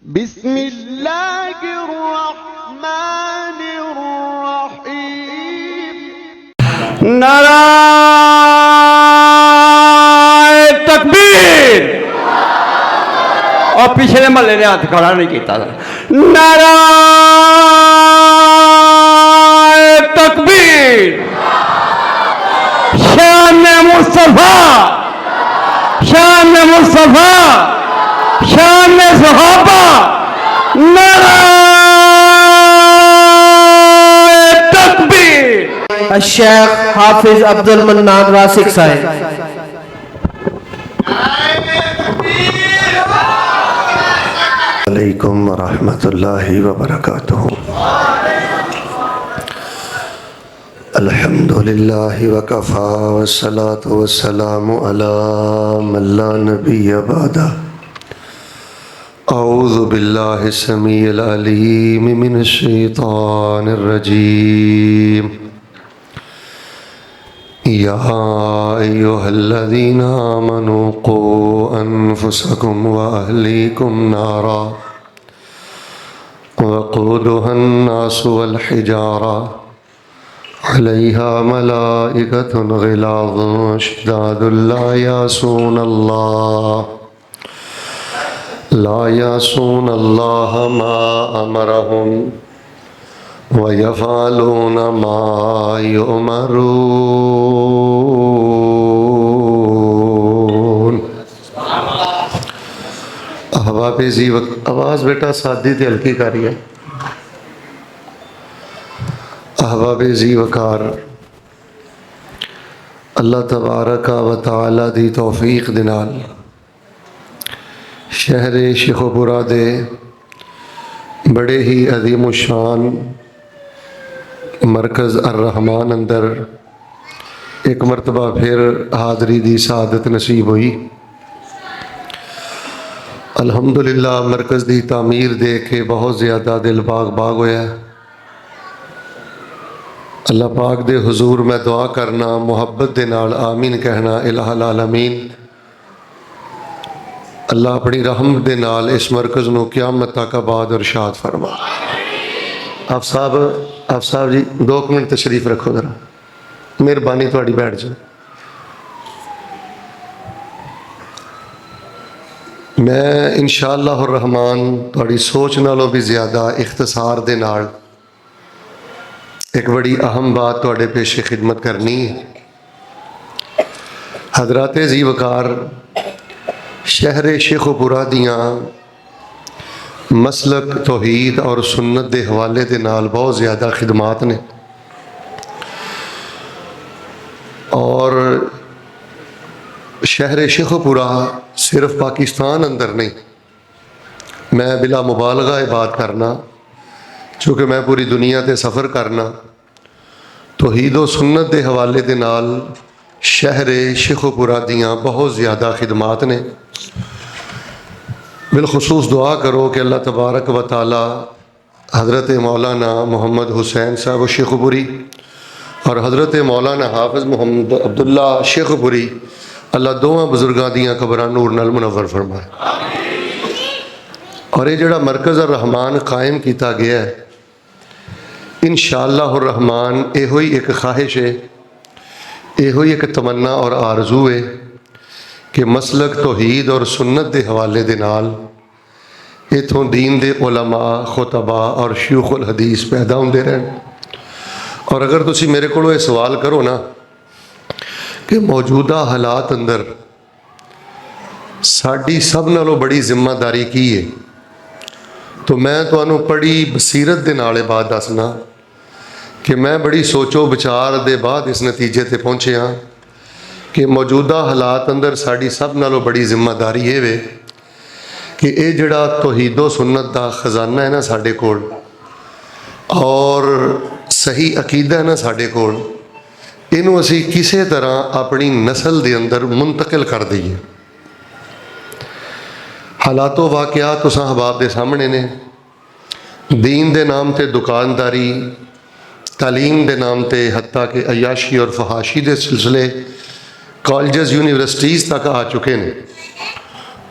बिस्मिल्लाहिर्रहमानिर्रहीम। नाराए तकबीर। और पिछले महल्ले ने हाथ खड़ा नहीं किया। नाराए तकबीर। शान मुस्तफा, शान मुस्तफा, शान सहाबा। नाराए तकबीर। शेख हाफिज अब्दुल मन्नान रासिक साहिब। अलैकुम वरहमतुल्लाहि वबरकातुहू। अल्हम्दुलिल्लाहि वकफ़ा वस्सलातु वस्सलामु अला मन ला नबिय्य बअदा। औज़ु बिल्लाहि समीइल अलीम मिनश शैतानिर रजीम। या अय्युहल्लज़ीना आमनू क़ू अन्फुसकुम व अहलीकुम नारा वक़ूदुहन नासु वल हिजारा अलैहा मलाइकतुन ग़िलाज़ुन शिदादुन ला यासून अल्लाह मा अमरहुम व यफ़अलून मा युमरून। अहबाब जी आवाज़ बेटा सादी ते हल्की करिए। अहबाब जी वकार अल्लाह तबारक व तआला दी तौफीक दे नाल शहर शेखोपुरा दे बड़े ही अजीम शान मरकज़ अर रहमान अंदर एक मरतबा फिर हाज़री दी सआदत नसीब हुई। अल्हम्दुलिल्लाह मरकज़ दी तामीर देख के बहुत ज़्यादा दिल बाग बाग होया। अल्लाह पाक दे हुजूर मैं दुआ करना मुहब्बत दे नाल आमीन कहना। इलाहुल आलमीन अल्लाह अपनी रहमत दे नाल इस मरकज़ नूं क़यामत तक आबाद और शाद फरमा। आप साहब जी 2 मिनट तशरीफ़ रखो जरा, मेहरबानी थोड़ी बैठ जाओ। मैं इंशाअल्लाह रहमान थोड़ी सोच नालों भी ज़्यादा इख्तिसार दे नाल एक बड़ी अहम बात थोड़े पेशे खिदमत करनी है। हज़रात जी वकार शहर शेखोपुरा दियाँ मसलक तौहीद और सुन्नत के हवाले के नाल बहुत ज़्यादा खिदमात ने और शहर शेखोपुरा सिर्फ पाकिस्तान अंदर नहीं, मैं बिला मुबालगा ये बात करना चूँकि मैं पूरी दुनिया ते सफ़र करना तौहीद और सुन्नत के हवाले के नाल शहर शेखोपुरा दियाँ बहुत ज़्यादा खिदमात ने। बिलखुसूस दुआ करो कि अल्लाह तबारक व तआला हज़रत मौलाना मोहम्मद हुसैन साहब शेखोपुरी और हज़रत मौलाना हाफिज़ मोहम्मद अब्दुल्ला शेखोपुरी अल्लाह दोवां बुजुर्गां दियां कबरां नूर नाल मुनव्वर फरमाए। और ये जिहड़ा मरकज़ अर रहमान कायम किया गया है इंशाअल्लाह रहमान इहो ही एक ख्वाहिश है, इहो ही एक तमन्ना और आरजू है कि मसलक तौहीद और सुन्नत के हवाले दे नाल इथों दीन दे उलमा खुतबा और शयूखुल हदीस पैदा होंदे रहन। और अगर तुसी मेरे को ये सवाल करो ना कि मौजूदा हालात अंदर साड़ी सब नालों बड़ी जिम्मेदारी की है, तो मैं तुहानू बड़ी बसीरत दे नाल बात दसना कि मैं बड़ी सोचो विचार दे बाद इस नतीजे ते पहुँचे हाँ कि मौजूदा हालात अंदर साड़ी सब नालों बड़ी जिम्मेदारी ये वे कि ये जिहड़ा तौहीदो सुन्नत दा खजाना है ना साडे कोल और सही अकीदा है ना साडे कोल, इनू असी किसी तरह अपनी नस्ल दे अंदर मुंतकिल कर दईए। हालातो वाक़यात तुसां अहबाब दे सामने ने। दीन दे नाम ते दुकानदारी, तालीम दे नाम ते हत्ता के अयाशी और फहाशी दे सिलसिले कॉलेज यूनिवर्सिटीज़ तक आ चुके हैं।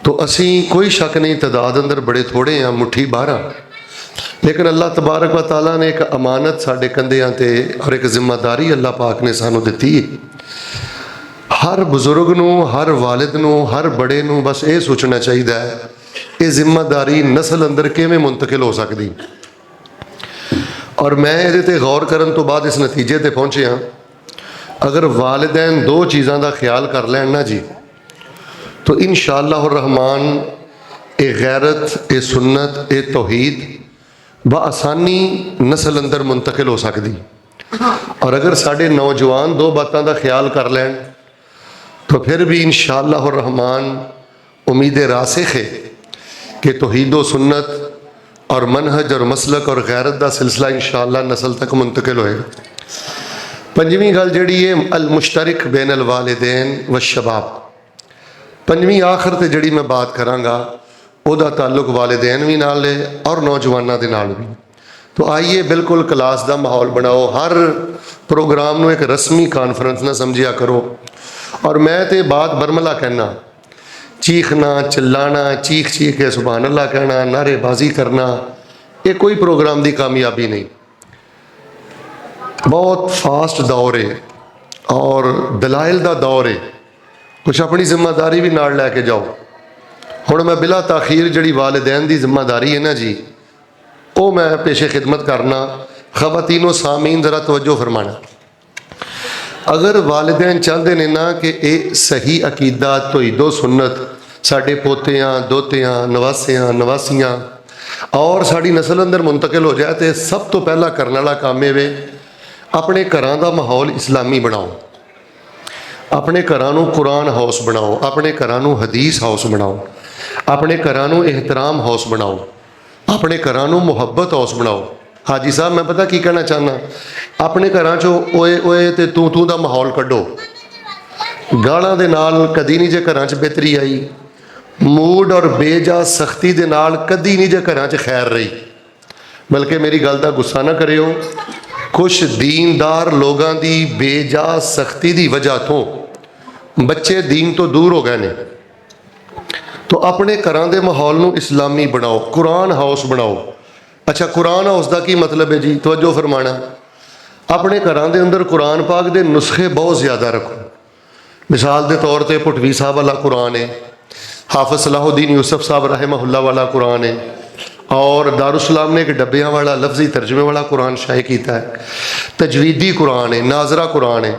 तो असी कोई शक नहीं तादाद अंदर बड़े थोड़े हाँ, मुट्ठी 12, लेकिन अल्लाह तबारक व तआला ने एक अमानत साडे कंधियां ते और एक जिम्मेदारी अल्लाह पाक ने सानू दिती है। हर बुजुर्ग नू, हर वालिद नू, हर बड़े नू बस ये सोचना चाहिए है ये जिम्मेदारी नस्ल अंदर किवें मुंतकिल हो सकती। और मैं ये गौर करन तो बाद इस नतीजे ते पहुँचे हाँ, अगर वालिदैन 2 चीज़ों का ख्याल कर लैन ना जी, तो इंशाअल्लाह रहमान ये गैरत, ये सुन्नत, ये तौहीद बआसानी नस्ल अंदर मुंतकिल हो सकती। और अगर साढ़े नौजवान 2 बातों का ख्याल कर लैन तो फिर भी इंशाअल्लाह रहमान उम्मीद रासिख है कि तौहीद व सुन्नत और मनहज और मसलक और गैरत का सिलसिला इंशाअल्लाह नस्ल तक मुंतकिल होएगा। पंजवीं गल जिहड़ी है अल मुश्तरक बैन अल वालिदैन व शबाब। पंजवीं आखिर ते जिहड़ी मैं बात करांगा ਉਹਦਾ ताल्लुक वालिदैन भी नाल है और नौजवानों के नाल भी। तो आइए बिल्कुल क्लास का माहौल बनाओ, हर प्रोग्राम में एक रस्मी कॉन्फ्रेंस ना समझिया करो। और मैं तो बात बरमला कहना, चीखना चिल्लाना, चीख चीख के सुभान अल्लाह कहना, नारेबाजी करना, ये कोई प्रोग्राम की कामयाबी नहीं। बहुत फास्ट दौर है और दलाइल का दौर है, कुछ अपनी जिम्मेदारी भी नाल लैके जाओ। हुण मैं बिला ताखीर जिहड़ी वालिदैन की जिम्मेदारी है ना जी, वो मैं पेशे खिदमत करना। ख़वातीनो सामीन ज़रा तवज्जो फरमाना। अगर वालिदैन चाहते हैं ना कि ये सही अकीदा तौहीद सुन्नत साडे पोतियां दोतियां नवासियां नवासियां और साड़ी नस्ल अंदर मुंतकिल हो जाए, तो सब तो पहला करने वाला काम ये वे अपने घरां दा माहौल इस्लामी बनाओ, अपने घरां नूं कुरान हाउस बनाओ, अपने घरां नूं हदीस हाउस बनाओ, अपने घरां नूं एहतराम हाउस बनाओ, अपने घरां नूं मुहब्बत हाउस बनाओ। हाजी साहब मैं पता की कहना चाहना, अपने घरां चो ओए ओए ते तू तू दा माहौल कड्डो। गालां दे नाल कदी नहीं जे घरां च बेहतरी आई, मूड और बेजा सख्ती दे नाल कदी नहीं जे घरां च खैर रही। बल्कि मेरी गल दा गुस्सा ना करियो, कुछ दीनदार लोगों की बेजा सख्ती की वजह तो बच्चे दीन तो दूर हो गए ने। तो अपने घरां दे माहौल नूं इस्लामी बनाओ, कुरान हाउस बनाओ। अच्छा कुरान हाउस का की मतलब है जी, तवज्जो फरमाना। अपने घरां दे अंदर कुरान पाक दे नुस्खे बहुत ज़्यादा रखो। मिसाल के तौर पर पुटवी साहब वाला कुरान है, हाफिज सलाहुद्दीन यूसुफ साहब रहमहुल्लाह वाला कुरान है, और दारुसलाम ने एक डब्बियाँ वाला लफ्जी तर्जमे वाला कुरान शाये किया है। तजवीदी कुरान है, नाजरा कुरान है।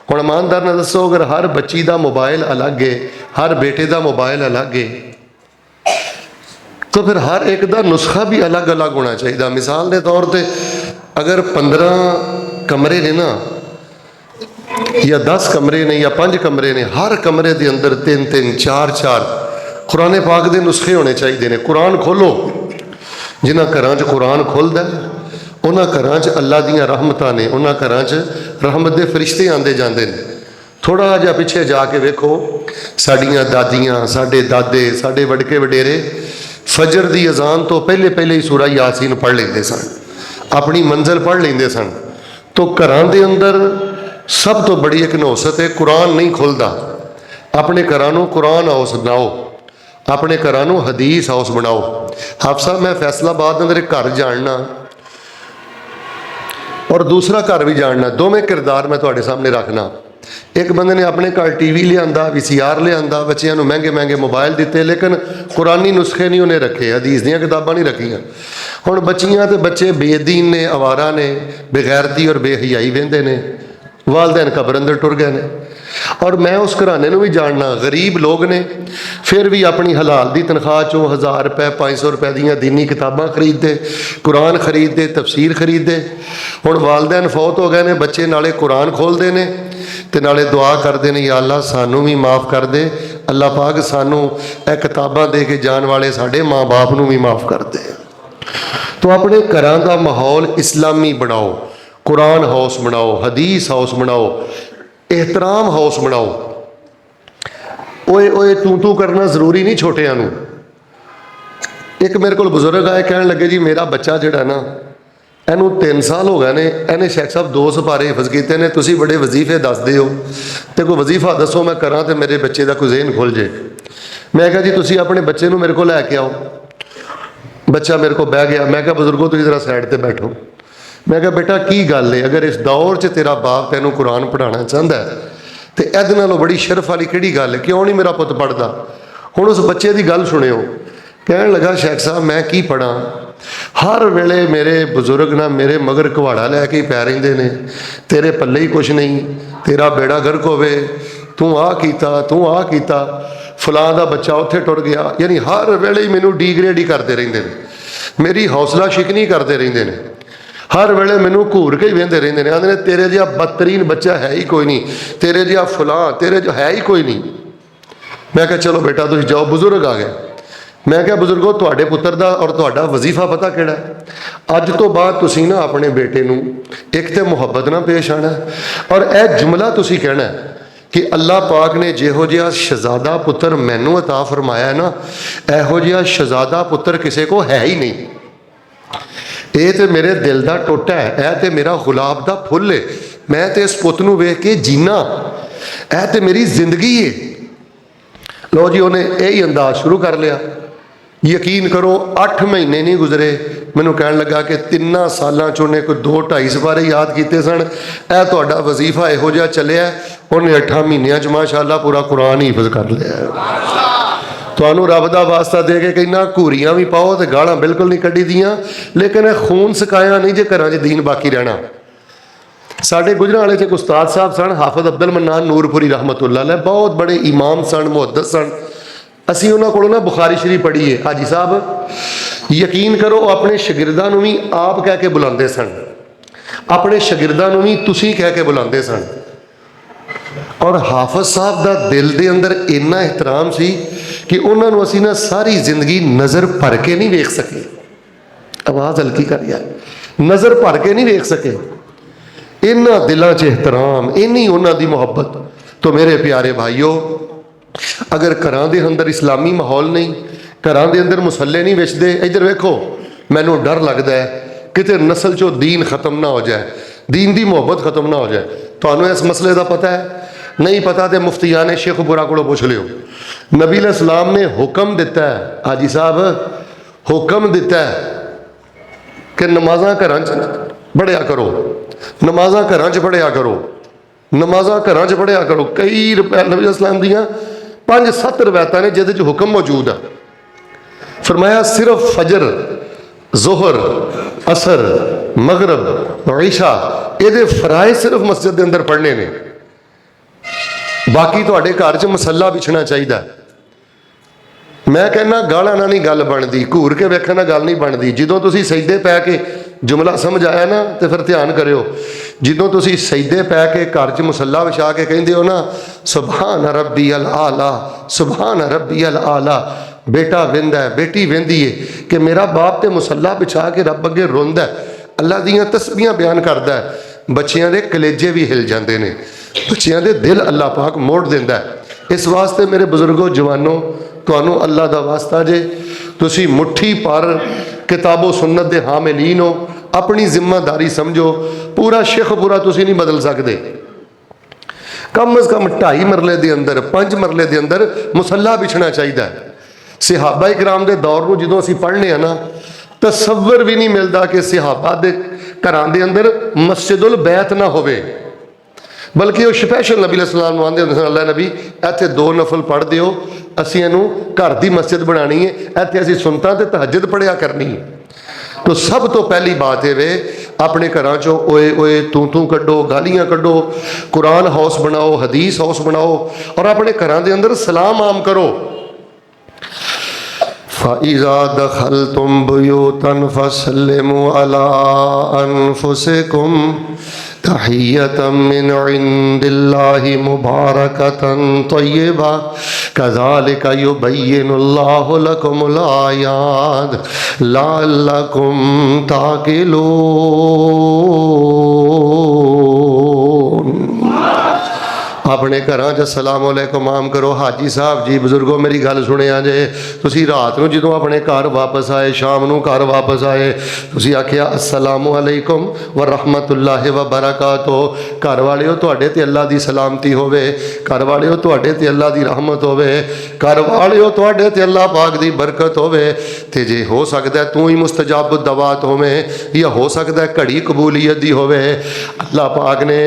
हुण ईमानदार ने दसो, अगर हर बच्ची का मोबाइल अलग है, हर बेटे का मोबाइल अलग है, तो फिर हर एक का नुस्खा भी अलग अलग होना चाहिए। मिसाल के तौर पर अगर 15 कमरे ने ना, या 10 कमरे ने या 5 कमरे ने, हर कमरे के अंदर 3-3 4-4 कुरान पाक के नुस्खे होने चाहिए ने। कुरान खोलो, जिन्होंने घरां च कुरान खुलता है उन्होंने घरां च अल्लाह दियां रहमतां ने, उन्होंने घरां च रहमत दे फरिश्ते आते जाते हैं। थोड़ा जिहा पिछे जाके वेखो, साड़ियाँ दादियाँ, साडे दादे, साडे वडके वडेरे फजर की अजान तो पहले पहले ही सूरह यासीन पढ़ लेंदे सन, अपनी मंजिल पढ़ लेंदे सन। तो घरां दे अंदर सब तो बड़ी एक नौसत है, कुरान नहीं खुलता। अपने घरां नूं कुरान हाउस बनाओ, अपने घरां नूं हदीस हाउस बनाओ। हाफ साहब मैं फैसलाबाद अंदर एक घर जानना और दूसरा घर भी जानना, दोवें किरदार मैं तुहाडे सामने रखना। एक बंदे ने अपने घर टीवी लिया, VCR लिया, बच्चों महंगे महंगे मोबाइल दिते, लेकिन कुरानी नुस्खे नहीं उन्हें रखे, हदीस दी किताबां नहीं रखियां। हुण बच्चियां ते बच्चे बेदीन ने, आवारा ने, बेगैरती और बेहयाई वेंदे ने, वालदैन कबर अंदर टुर गए ने। और मैं उस घराने भी जानना, गरीब लोग ने, फिर भी अपनी हलाल की तनख्वाह चो 1000 रुपए 500 रुपए दियाँ दीनी किताबां खरीदते, कुरान खरीदते, तफसीर खरीदते। हुण वालदैन फौत हो गए ने, बच्चे नाले कुरान खोलते हैं तो नाले दुआ करते हैं, या अल्लाह सानू भी माफ़ कर दे, अल्लाह पाक सानू ये किताबां दे के जान वाले साढ़े माँ बाप नू भी माफ़ कर दे। तो अपने घरां का माहौल इस्लामी बनाओ, कुरान हाउस बनाओ, हदीस हाउस बनाओ, एहतराम हाउस बनाओ। ओए ओए तू तू करना जरूरी नहीं छोटियां नूं। एक मेरे को बुजुर्ग आए, कह लगे जी मेरा बच्चा जिहड़ा ना, इनू 3 साल हो गए ने, इन्हें शेख साहब 2 सिपारे हिफज किए ने, तुसीं बड़े वजीफे दसदे हो, तो कोई वजीफा दसो मैं करा तो मेरे बच्चे का कोई ज़हन खुल जाए। मैं कहा जी तुसी अपने बच्चे नूं मेरे को लैके आओ। बच्चा मेरे को बह गया। मैं कहा बजुर्गो तुसीं जरा साइड ते बैठो। मैं कहा बेटा की गल है, अगर इस दौर च तेरा बाप तैनूं कुरान पढ़ाना चाहता है तो इहदे नालों बड़ी शर्फ वाली किहड़ी गल है, क्यों नहीं मेरा पुत पढ़दा। हुण उस बच्चे की गल सुनियो। कहण लगा शेख साहब मैं की पढ़ा, हर वेले मेरे बजुर्ग ना मेरे मगर घुआड़ा लैके ही पै रहिंदे ने, तेरे पल्ले ही कुछ नहीं, तेरा बेड़ा गर्क होवे, तू आ कीता तू आ कीता, फलां दा बच्चा उत्थे टुर गया। यानी हर वेले ही मैनू डिग्रेड ही करते रहिंदे ने, मेरी हौसला शिकनी करते रहिंदे ने, हर वेले मैनू घूर के ही वेंदे रहिंदे ने। आंदे ने तेरे जिहा बदतरीन बच्चा है ही कोई नहीं, तेरे जिहा फलां तेरे जो है ही कोई नहीं। मैं कहा चलो बेटा तुसीं जाओ। बुजुर्ग आ गए। मैं क्या बुजुर्गो तुहाडे पुत्र दा और तुहाडा वजीफा पता किहड़ा है? अज तो बाद तुसीं ना अपने बेटे नूं एक ते मुहब्बत ना पेश आना और यह जुमला तुसीं कहना है कि अल्लाह पाक ने जिहो जिहा शहजादा पुत्र मैनू अता फरमाया है ना, इहो जिहा शहजादा पुत्र किसी को है ही नहीं। ये तो मेरे दिल का टोटा है, यह तो मेरा गुलाब का फुल है, मैं तो इस पुत नूं वेख के जीना, यह तो मेरी जिंदगी है। लो जी उन्हें यही अंदाज शुरू कर लिया। यकीन करो 8 महीने नहीं गुजरे, मैनू कह लगा कि 3 सालों च उन्हें कोई 2-2.5 सपारे याद किए सन। यह तुहाडा वजीफा इहो जिहा चलिया, उन्हें 8 महीनों च माशाअल्लाह पूरा कुरान ही हिफज कर लिया। तुहानू रब दा वास्ता दे के कहना घूरियां भी पाओ तो गालां बिल्कुल नहीं कढ़ी दियां, लेकिन खून सकाया नहीं जे घरां च दीन बाकी रहना। साढ़े गुजरांवाले च एक उस्ताद साहब सन हाफिज अब्दुल मन्नान नूरपुरी रहमतुल्लाह अलैह, बहुत बड़े इमाम सन, मुहद्दिस सन। असी उन्होंने को ना बुखारी शरीफ पढ़ी है। हाजी साहब यकीन करो अपने शागिर्दां नूं भी आप कह के बुलाते सन, अपने शागिर्दां नूं भी तुसीं कह के बुलाते सन। और हाफिज साहब का दिल के अंदर इन्ना एहतराम सी कि उन्होंने असी ना सारी जिंदगी नज़र भर के नहीं वेख सके। आवाज़ हल्की कर यार, नज़र भर के नहीं वेख सके। इन्ना दिलों च एहतराम, इन्नी उन्हों की मुहब्बत। तो मेरे प्यारे भाईओ, अगर घरां दे अंदर इस्लामी माहौल नहीं, घरां दे अंदर मुसल्ले नहीं विछदे, इधर वेखो मैनू डर लगता है किते नस्ल चो दीन खत्म ना हो जाए, दीन की मुहब्बत खत्म ना हो जाए। तुहानू इस मसले का पता है? नहीं पता तो मुफ्तियान शेखपुरा को पुछ लियो। नबी अलैहिस्सलाम ने हुक्म दिता है, हाजी साहब हुक्म दिता है कि नमाज़ां घरां च पढ़िया करो, नमाज़ां घरां च पढ़िया करो, नमाज़ां घरां च पढ़िया करो। कई नबी अलैहिस्सलाम दियां 5-7 रवायतां ने जिहदे च हुक्म मौजूद है। फरमाया सिर्फ फजर, जोहर, असर, मगरब, ईशा ये फराए सिर्फ मस्जिद के अंदर पढ़ने ने, बाकी तुहाडे घर च मसला बिछना चाहिए। मैं कहना गाला ना नहीं गल बनती, घूर के वेखण गल नहीं बनती। जदों तुसीं सजदे पै के जुमला समझ आया ना तो फिर ध्यान करियो, जदों तुसीं सजदे पै के घर च मुसला विछा के कहंदे हो ना सुभान रब्बी अल आला, सुभान रब्बी अल आला, बेटा वेंदा है, बेटी वेंदी है कि मेरा बाप तो मुसला बिछा के रब अगे रोंदा है, अल्लाह दीयां तस्बीहां बयान करदा है, बच्चियां दे कलेजे भी हिल जाते हैं, बच्चियां दे दिल अल्लाह पाक मोड़ दिंदा है। इस वास्ते मेरे बुजुर्गो जवानों, तुहानू अल्लाह दा वास्ता जे तुसी मुट्ठी पर किताबो सुन्नत दे हामिलीन हो, अपनी जिम्मेदारी समझो। पूरा शेखपुरा तुसी नहीं बदल सकते, कम अज कम 2.5 मरले के अंदर 5 मरले के अंदर मुसला बिछना चाहिए। सहाबा इकराम के दौर को जो असी पढ़ने हैं ना, तसव्वुर भी नहीं मिलता कि सहाबा के घरां दे अंदर मस्जिदुल बैत ना होवे, बल्कि वो स्पैशल नबी अलैहिस्सलाम आंदे हुंदे सन, अल्लाह नबी इत्थे 2 नफल पढ़ दिओ, असीं इहनूं घर की मस्जिद बनानी है, इत्थे असीं सुन्नतां ते तहज्जुद पढ़िया करनी है। तो सब तो पहली बात है वे अपने घरां चो ओए ओए तू कड्डो, गालियां कड्डो, कुरान हाउस बनाओ, हदीस हाउस बनाओ और अपने घरां दे अंदर सलाम आम करो। फ़इज़ा दख़लतुम बुयूतन फ़सल्लिमू अला अनफ़ुसिकुम तहियतम मिन इंदिल्लाहि मुबारकतन तय्यबा कज़ालिका युबय्यिनुल्लाहु लकुमुल आयात लअल्लकुम ताक़िलून। अपने घरां च अस्सलाम वालेकुम आम करो। हाजी साहब जी बजुर्गो मेरी गल सुनिया जे, तुसी रात नूं जदों अपने घर वापस आए, शाम नूं घर वापस आए, तुसी आखिया अस्सलामु अलैकुम व रहमतुल्लाहि व बरकातुहू। घर वालिओ तुहाडे ते अल्लाह दी सलामती होवे, घर वालिओ तुहाडे ते अल्लाह दी रहमत होवे, घर वालिओ तुहाडे ते अल्लाह पाक दी बरकत होवे। ते जे हो सकदा है तू ही मुस्तजाब दवात होवें, या हो सकदा है घड़ी कबूलियत दी होवे। अल्लाह पाक ने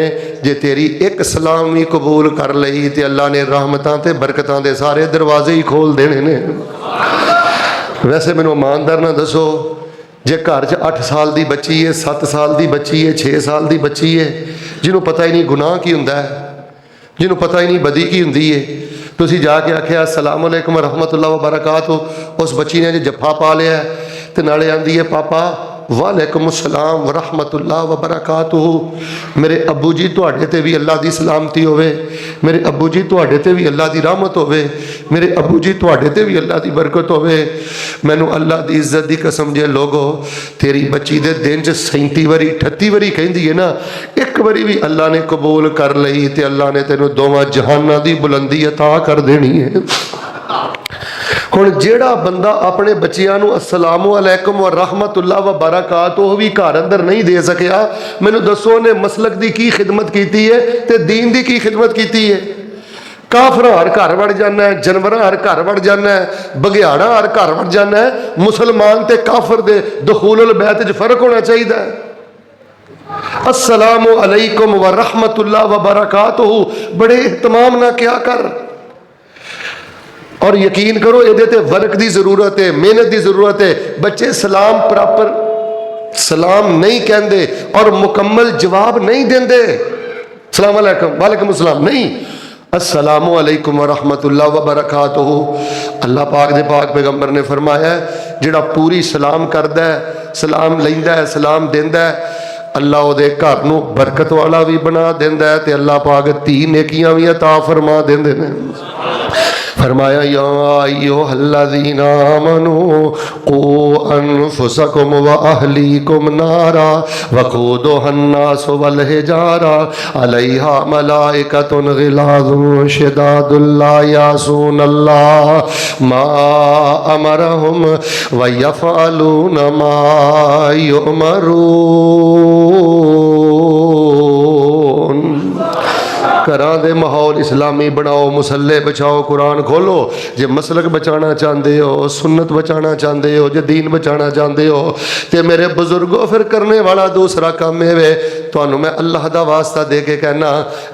जे तेरी एक सलाम भी कबूल कर लई ते अल्लाह ने रहमतां ते बरकतां दे सारे दरवाजे ही खोल देने ने। वैसे मैनूं ईमानदार ना दसो, जे घर च 8 साल की बच्ची है, 7 साल की बच्ची है, 6 साल की बच्ची है, जिन्हों पता ही नहीं गुनाह की हुंदा है, जिन्हों पता ही नहीं बदी की हुंदी है, तुसी जाके आख्या अस्सलाम वालेकुम रहमतुल्लाह व बरकातुहू, उस बच्ची ने जो जफ्फा पा लिया तो नाले आंदी है पापा वालेकुम अस्सलाम व रहमतुल्लाह व बरकातुहू। मेरे अब्बू जी तुहाडे ते भी अल्लाह दी सलामती होवे, मेरे अब्बू जी तुहाडे ते भी अल्लाह दी रहमत होवे, मेरे अब्बू जी तुहाडे ते भी अल्लाह दी बरकत होवे। मैनू अल्लाह दी इज्जत दी कसम जे लोगो, तेरी बच्ची दे दिन च 37 वारी 38 वारी कहंदी है ना, एक वारी भी अल्लाह ने कबूल कर लई ते अल्लाह ने तेनू दोवां जहानां दी बुलंदी अता कर देनी है। हुण जेड़ा बंदा अपने बच्चियां नू अस्सलामु अलैकुम व रहमतुल्लाह व बरकातुहू भी घर अंदर नहीं दे सकिया, मैनू दसो ने मसलक दी की खिदमत कीती है ते दीन दी की खिदमत कीती है। काफरा हर घर वड़ जाना है, जानवर हर घर वड़ जाना है, बघियाड़ा हर घर वड़ जाना है। मुसलमान ते काफर दे दुखूलुल बैत च फर्क होना चाहिए। अस्सलामु अलैकुम व रहमतुल्लाह व बरकातुहू बड़े एहतमाम ना क्या कर, और यकीन करो ये वर्क की जरूरत है, मेहनत की जरूरत है। बच्चे सलाम प्रॉपर सलाम नहीं कहते और मुकम्मल जवाब नहीं देंगे। सलाम अलैकुम वालेकुम अस्सलाम नहीं, अस्सलामु अलैकुम व रहमतुल्लाह व बरकातुहू। अल्लाह पाक दे पाक पैगंबर ने फरमाया जिहड़ा पूरी सलाम करदा है, सलाम लैंदा है, सलाम देंदा है, अल्लाह उहदे घर नूं बरकत वाला भी बना देंदा है ते अल्लाह पाक 3 नेकियां भी अता फरमा देंदे ने। फरमाया या अय्युहल्लज़ीना आमनू कू अनफुसकुम व अहलीकुम नारा वक़ूदुहन्नासु वल हिजारा अलैहा मलाइकतुन गिलाज़ुन शिदादुन ला यासूनल्लाह मा अमरहुम व यफ़अलून मा युमरून। घरां दे माहौल इस्लामी बनाओ, मुसल्ले बचाओ, कुरान खोलो। जे मसलक बचाना चाहते हो, सुन्नत बचाना चाहते हो, जे दीन बचाना चाहते हो, तो मेरे बुजुर्गों फिर करने वाला दूसरा काम है वे तुहानू मैं अल्लाह दा वास्ता दे के कहना,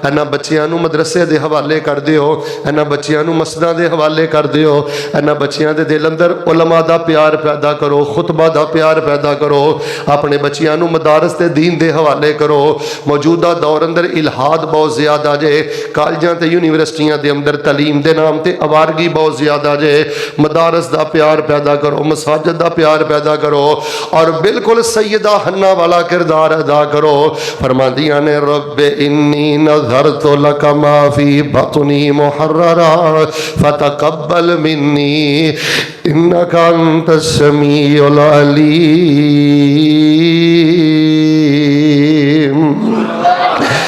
इन्हां बच्चियां नू मदरसे दे हवाले कर दिओ, इन्हां बच्चियां नू मस्जिदां दे हवाले कर दिओ, इन्हां बच्चियां दे दिल अंदर उलमा दा प्यार पैदा करो, खुतबा दा प्यार पैदा करो, अपने बच्चियां नू मदारस ते दीन दे हवाले करो। मौजूदा दौर अंदर इल्हाद बहुत ज़्यादा जे, कॉलेजां ते यूनिवर्सिटियां दे अंदर तलीम दे नाम ते आवारगी बहुत ज़्यादा जे। मदारस दा प्यार पैदा करो, मसाजिद दा प्यार पैदा करो और बिल्कुल सैयदा हन्ना वाला किरदार अदा करो। फरमादियां ने रब्बे इन्नी नज़रतु लका मा फी बतनी मुहर्ररा फतकब्बल मिन्नी इन्नका अंतस समीउल अलीम।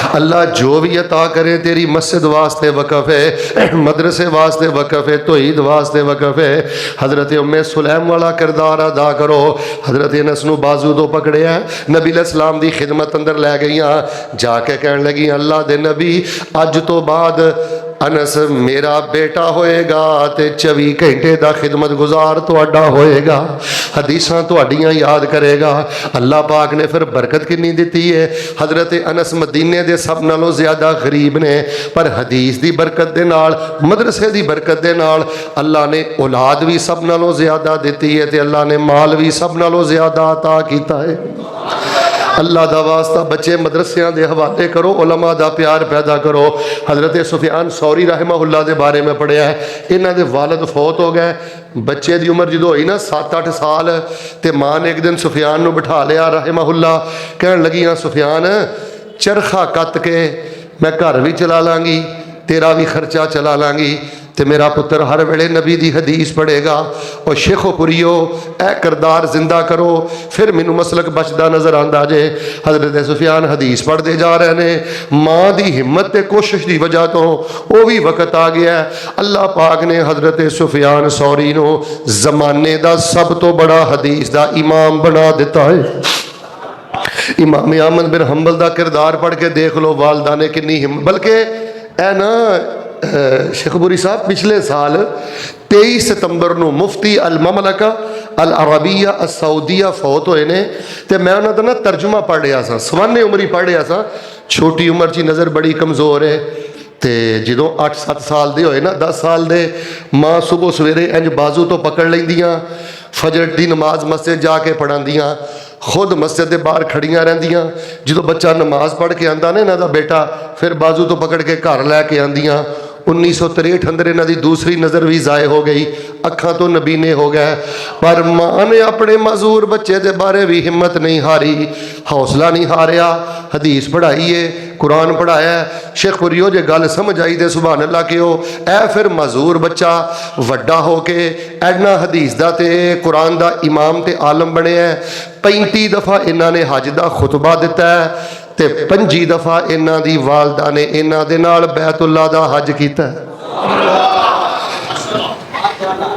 अल्लाह जो भी अता करे तेरी मस्जिद वास्ते वक़फ़ है, मदरसे वास्ते वक़फ़ है, तौहीद वास्ते वक़फ़ है। हज़रत उम्मे सुलैम वाला किरदार अदा करो। हज़रत अनस नू बाजू तो पकड़िया, नबी अलैहिस्सलाम दी खिदमत अंदर लै गईयां, जाके कहन लगी अल्लाह दे नबी अज तो बाद अनस मेरा बेटा होएगा ते 24 घंटे का खिदमत गुजार तुहाडा होएगा, हदीसां तुहाडियां याद करेगा। अल्लाह पाक ने फिर बरकत कितनी दी है। हज़रत अनस मदीने दे सब नालों ज़्यादा गरीब ने, पर हदीस की बरकत दे नाल, मदरसे की बरकत दे नाल अल्लाह ने औलाद भी सब नालों ज़्यादा दी है ते अल्लाह ने माल भी सब नालों ज़्यादा अता किया है। अल्लाह दा वास्ता बच्चे मदरसियां दे हवाले करो, उलमा दा प्यार पैदा करो। हज़रत सुफियान सौरी रहमहुल्लाह दे बारे में पढ़िया है, इन्हां दे वालिद फौत हो गए। बच्चे की उम्र जो हुई ना 7-8 साल, तो माँ ने एक दिन सुफियान नू बिठा लिया रहमहुल्लाह, कहन लगी हाँ सुफियान चरखा कत के मैं घर भी चला लाँगी, तेरा भी खर्चा चला लाँगी, तो मेरा पुत्र हर वेले नबी दी हदीस पढ़ेगा। और शेखो पुरियो ए किरदार जिंदा करो, फिर मैनू मसलक बचदा नज़र आंदा जे। हज़रत सुफियान हदीस पढ़ते जा रहे हैं, माँ की हिम्मत ते कोशिश की वजह तो वो भी वक्त आ गया। अल्लाह पाक ने हज़रत सुफियान सौरी नू जमाने का सब तो बड़ा हदीस का इमाम बना दिता है। इमाम अहमद बिन हंबल का किरदार पढ़ के देख लो, वालदा ने कितनी हिम्मत। बल्कि ए ना शेखपुरी साहब पिछले साल 23 सितंबर को मुफ्ती अल ममलका अल अरबिया अल सऊदिया फौत होए ने, तो मैं उन्होंने ना तर्जुमा पढ़ रहा सा, सवाने उम्र ही पढ़ रहा सा। छोटी उम्र च नज़र बड़ी कमज़ोर है। तो जो 8-7 साल के होए ना, 10 साल के, माँ सुबह सवेरे इंज बाजू तो पकड़ लेंदियाँ, फजर की नमाज मस्जिद जाके पढ़ांदियाँ, खुद मस्जिद के बाहर खड़ियाँ रहंदियाँ। जो बच्चा नमाज पढ़ के आंदा ना इन्हां दा बेटा, फिर बाजू तो पकड़ के घर लैके आंदियाँ। 1963 अंदर इन्हां दी दूसरी नज़र भी ज़ाय हो गई, अखां तो नबीने हो गए। पर माँ ने अपने मजूर बच्चे के बारे भी हिम्मत नहीं हारी, हौसला नहीं हारिया। हदीस पढ़ाई है, कुरान पढ़ाया। शेखपुरियो जे गल समझ आई तो सुभान अल्लाह कहो। ए फिर मजूर बच्चा वड्डा हो के एडना हदीस दा ते कुरान दा इमाम ते आलम बने। 35 दफ़ा इन्हां ने हज दा खुतबा दिता है, ते 25 दफ़ा इन्हां दी वालदा ने इन्हां दे नाल बैतुल्ला दा हज कीता।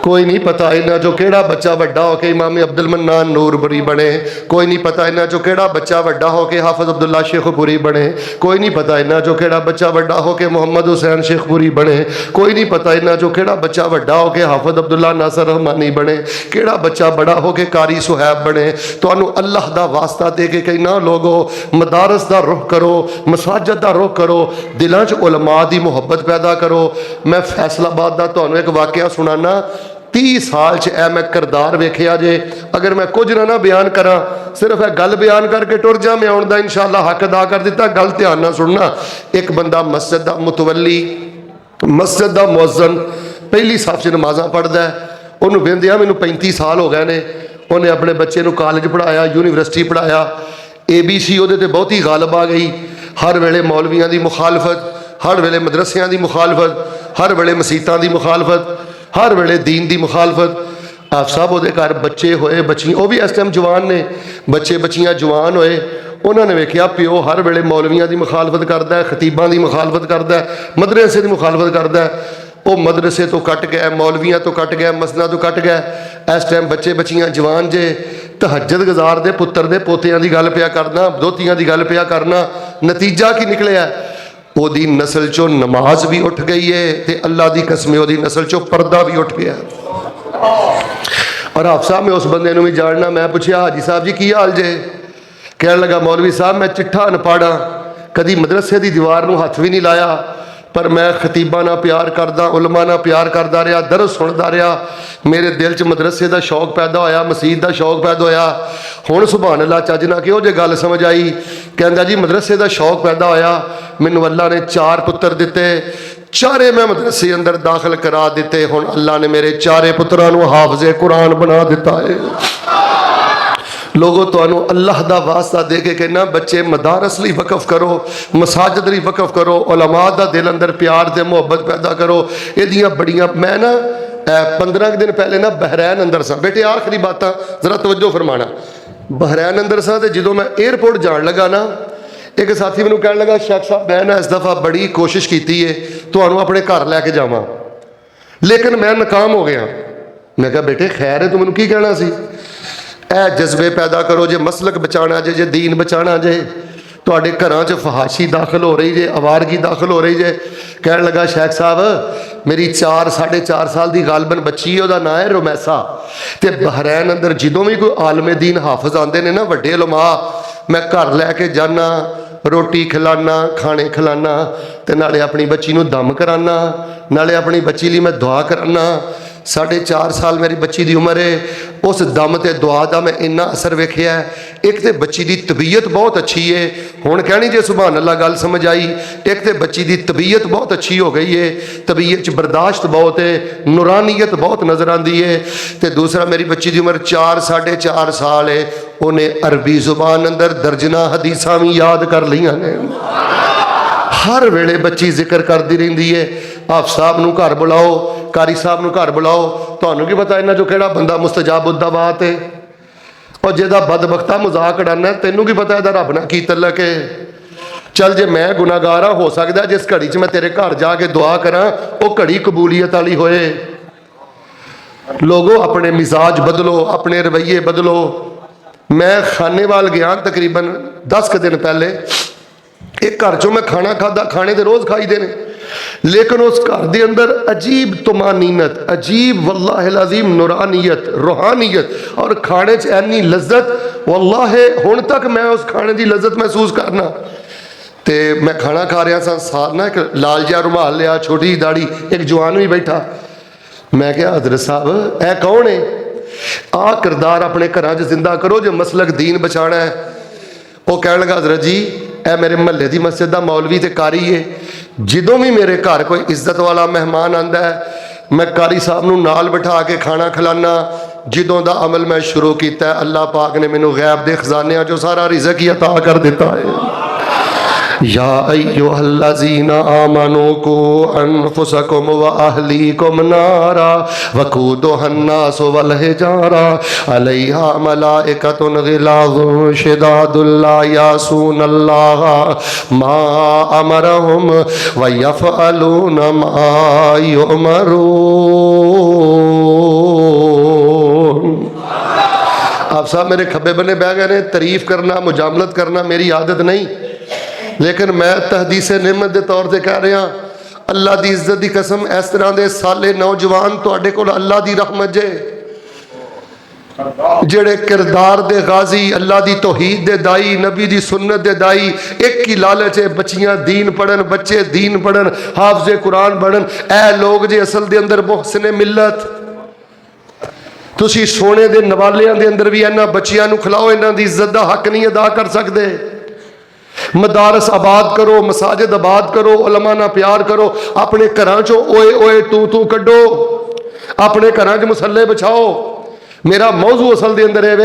कोई नहीं पता इन्हां चो केड़ा बच्चा वड्डा होके इमाम अब्दुल मन्नान नूरपुरी बने, कोई नहीं पता इन्हां चो केड़ा बच्चा वड्डा होके हाफिज अब्दुल्ला शेखपुरी बने, कोई नहीं पता इन्हां चो केड़ा बच्चा वड्डा होके मोहम्मद हुसैन शेखपुरी बने, कोई नहीं पता इन्हां चो केड़ा बच्चा वड्डा होके हाफिज अब्दुल्ला नासर रहमानी बने, केड़ा बच्चा बड़ा होके कारी सुहैब बने। तुहानू अल्लाह दा वास्ता दे के कहना, लोगो मदारस दा रुख करो, मसाजिद दा रुख करो, दिलों च उलमा दी मुहब्बत पैदा करो। मैं फैसलाबाद दा तुहानू एक वाकया सुनाना। 30 साल च ए मैं किरदार वेखिया जे। अगर मैं कुछ ना बयान करा, सिर्फ गल बयान करके टुर जा, मैं आउण दा इंशाअल्लाह हक अदा कर दिता। गल ध्यान ना सुनना। एक बंदा मस्जिद दा मुतवली, मस्जिद दा मुअज्जन, पहली सफ च नमाज़ां पढ़दा है। उन्होंने वेंदिया मैनू 35 साल हो गए ने। उन्हें अपने बच्चे को कॉलेज पढ़ाया, यूनिवर्सिटी पढ़ाया। ABC उहदे ते बहुती गालिब आ गई। हर वेले मौलवियां दी मुखालफत, हर वेले मदरसियां दी मुखालफत, हर वेले मसीतां दी मुखालफत, हर वेले दीन की मुखालफत। आप साहब वो घर बच्चे होए, बच्चियां, वो भी इस टाइम जवान ने, बच्चे बच्चियां जवान होए। उन्होंने वेख्या प्यो हर वेले मौलवियां की मुखालफत करता है, खतीबां की मुखालफत करता है, मदरसे की मुखालफत करता है। वो मदरसे तो कट गया, मौलवियां तो कट गया, मसजिदां तो कट गया। इस टाइम बच्चे बच्चियां जवान जे। तहज्जुद गुजार दे पुत्र दे पोतियां की गल पिया करना, दोतियां की गल पिया करना। नतीजा की निकलिया? ओदी नस्ल चो नमाज भी उठ गई है, ते अल्लाह की कसम ओदी नस्ल चो पर्दा भी उठ गया। और आप साहब मैं उस बंदे भी जानना। मैं पूछा, हाजी साहब जी की हाल जे? कह लगा, मौलवी साहब मैं चिट्ठा अनपढ़ हाँ, कभी मदरसे की दीवार को हथ भी नहीं लाया, पर मैं खतीबा ना प्यार करदा, उलमा ना प्यार करदा रहा, दरस सुनता रहा। मेरे दिल च मदरसे का शौक पैदा होया, मसीत का शौक पैदा होया। हुण सुभान अल्लाह चज ना कि जे गल समझ आई। कहंदा जी मदरसे का शौक पैदा होया, मैनू अल्लाह ने 4 पुत्र दिते, चारे मैं मदरसे अंदर दाखिल करा दिते। हुण अल्लाह ने मेरे 4 पुत्रां नू हाफिज़े कुरान बना दिता है। लोगों तो अल्लाह का वास्ता दे के कहना, बच्चे मदारस लिए वकफ करो, मसाजिद लिए वकफ करो, उलमा का दिल अंदर प्यार दे मुहब्बत पैदा करो। ये बड़ियां, मैं ना 15 दिन पहले ना बहरैन अंदर सा। बेटे आखिरी बात जरा तवज्जो फरमाना। बहरैन अंदर सा, तो जो मैं एयरपोर्ट जान लगा ना, एक साथी मैनू कह लगा, शेख साहब मैं ना इस दफ़ा बड़ी कोशिश की है तुहानू अपने घर लैके जावां, लेकिन मैं नाकाम हो गया। मैं कहा बेटे खैर है, तू मैनू की कहना सी? ए जज्बे पैदा करो, जे मसलक बचाना जे, जे दीन बचाना जे। तुहाडे घरां च फहाशी दाखिल हो रही जे, आवारगी दाखिल हो रही जे। कह लगा शेख साहब मेरी 4-4.5 साल की गालबन बच्ची है, उसका नाम है रोमैसा। तो बहरैन अंदर जो भी कोई आलमे दीन हाफिज आते हैं ना, वड्डे उलमा, मैं घर लैके जाना, रोटी खिलाना, खाने खिलाना, तो नाले अपनी बच्ची नूं दम कराना, नाले अपनी बच्ची लिए मैं दुआ कराना। 4.5 साल मेरी बच्ची की उम्र है। उस दम ते दुआ का मैं इन्ना असर वेख्या। एक तो बच्ची की तबीयत बहुत अच्छी है, हुण कहनी जे सुभान अल्लाह गल समझ आई। एक तो बच्ची की तबीयत बहुत अच्छी हो गई है, तबीयत बर्दाश्त बहुत है, नूरानियत बहुत नज़र आती है। तो दूसरा मेरी बच्ची की उम्र 4-4.5 साल है, उन्हें अरबी जुबान अंदर दर्जना हदीसा भी याद कर लिया ने। हर वेले बच्ची जिक्र करती रही है। ਹਾਫ ਸਾਹਿਬ ਨੂੰ ਘਰ ਬੁਲਾਓ, ਕਾਰੀ ਸਾਹਿਬ ਨੂੰ ਘਰ ਬੁਲਾਓ। ਤੁਹਾਨੂੰ ਕੀ ਪਤਾ ਇਹਨਾਂ ਚੋਂ ਕਿਹੜਾ ਬੰਦਾ ਮੁਸਤਜਾਬ ਉਦਾਬਾਤ ਹੈ? और जेदा बदबख्ता मजाक उड़ाना, तेनू की पता है रब ना की तलक है। चल जे मैं गुनाहगार हाँ, हो सकता जिस घड़ी च मैं तेरे घर जाके दुआ करा वो घड़ी कबूलीयत वाली होए। लोगों अपने मिजाज बदलो, अपने रवैये बदलो। मैं खानेवाल गया तकरीबन 10 दिन पहले, एक घर चो मैं खाना खादा, खाने तो रोज़ खाई देने, लेकिन उस घर के अंदर अजीब तुमानीनत, अजीब वल्लाहिल अज़ीम नूरानियत, रूहानियत और खाने च ऐनी लज्जत, वल्लाहि हुण तक मैं उस खाने की लज्जत महसूस करना। तो मैं खाना खा रहा सा, साथ ना एक लाल जिहा रुमाल लिया, छोटी जी दाढ़ी, एक जवान भी बैठा। मैं क्या हजरत साहब ऐ कौन है? आ किरदार अपने घर च जिंदा करो जो मसलक दीन बचाना है। वो कह लगा हजरत जी ए मेरे महल्ले की मस्जिद का मौलवी तो कारी है, ਜਦੋਂ भी मेरे घर कोई इज्जत वाला मेहमान आता है मैं कारी साहब नूं नाल बिठा के खाना खिलाना। जिदों दा अमल मैं शुरू किया, अल्लाह पाक ने मैनू गैब दे खजानियां जो सारा रिज़्क ही अता कर दिता है। या अय्युहल्लज़ीना आमनू कू अनफुसकुम व अहलीकुम नारा वक़ूदुहन्नासु वल हिजारा अलैहा मलाइकतुन गिलाज़ुन शिदादुन ला यासूनल्लाह मा अमरहुम व यफ़अलूना मा युअमरून। आप साहब मेरे खब्बे बने बह गए ने। तारीफ करना, मुजामलत करना मेरी आदत नहीं, लेकिन मैं तहदीसे निमत के तौर पर कह रहा, अल्लाह की इज्जत की कसम इस तरह के साले नौजवान तुहाडे कोल अल्लाह की रहमत जे, जेड़े किरदार दे गाजी, अल्लाह की तौहीद दे दाई, नबी की सुन्नत दे दाई। एक ही लालच है बच्चियां दीन पढ़न, बच्चे दीन पढ़न, हाफिज़े कुरान बनन। ए लोग जे असल दे अंदर मुहसिने मिलत। तुसी सोने दे नवालियां दे अंदर भी इन्हां बच्चियां नूं खिलाओ, इन्हां दी इज्जत दा हक नहीं अदा कर सकते। मदारस आबाद करो, मसाजिद आबाद करो, उलमा नाल प्यार करो। अपने घरां चो ओए ओए तू तू कड्डो, अपने घरां च मुसल्ले बिछाओ। मेरा मौजू असल दे अंदर है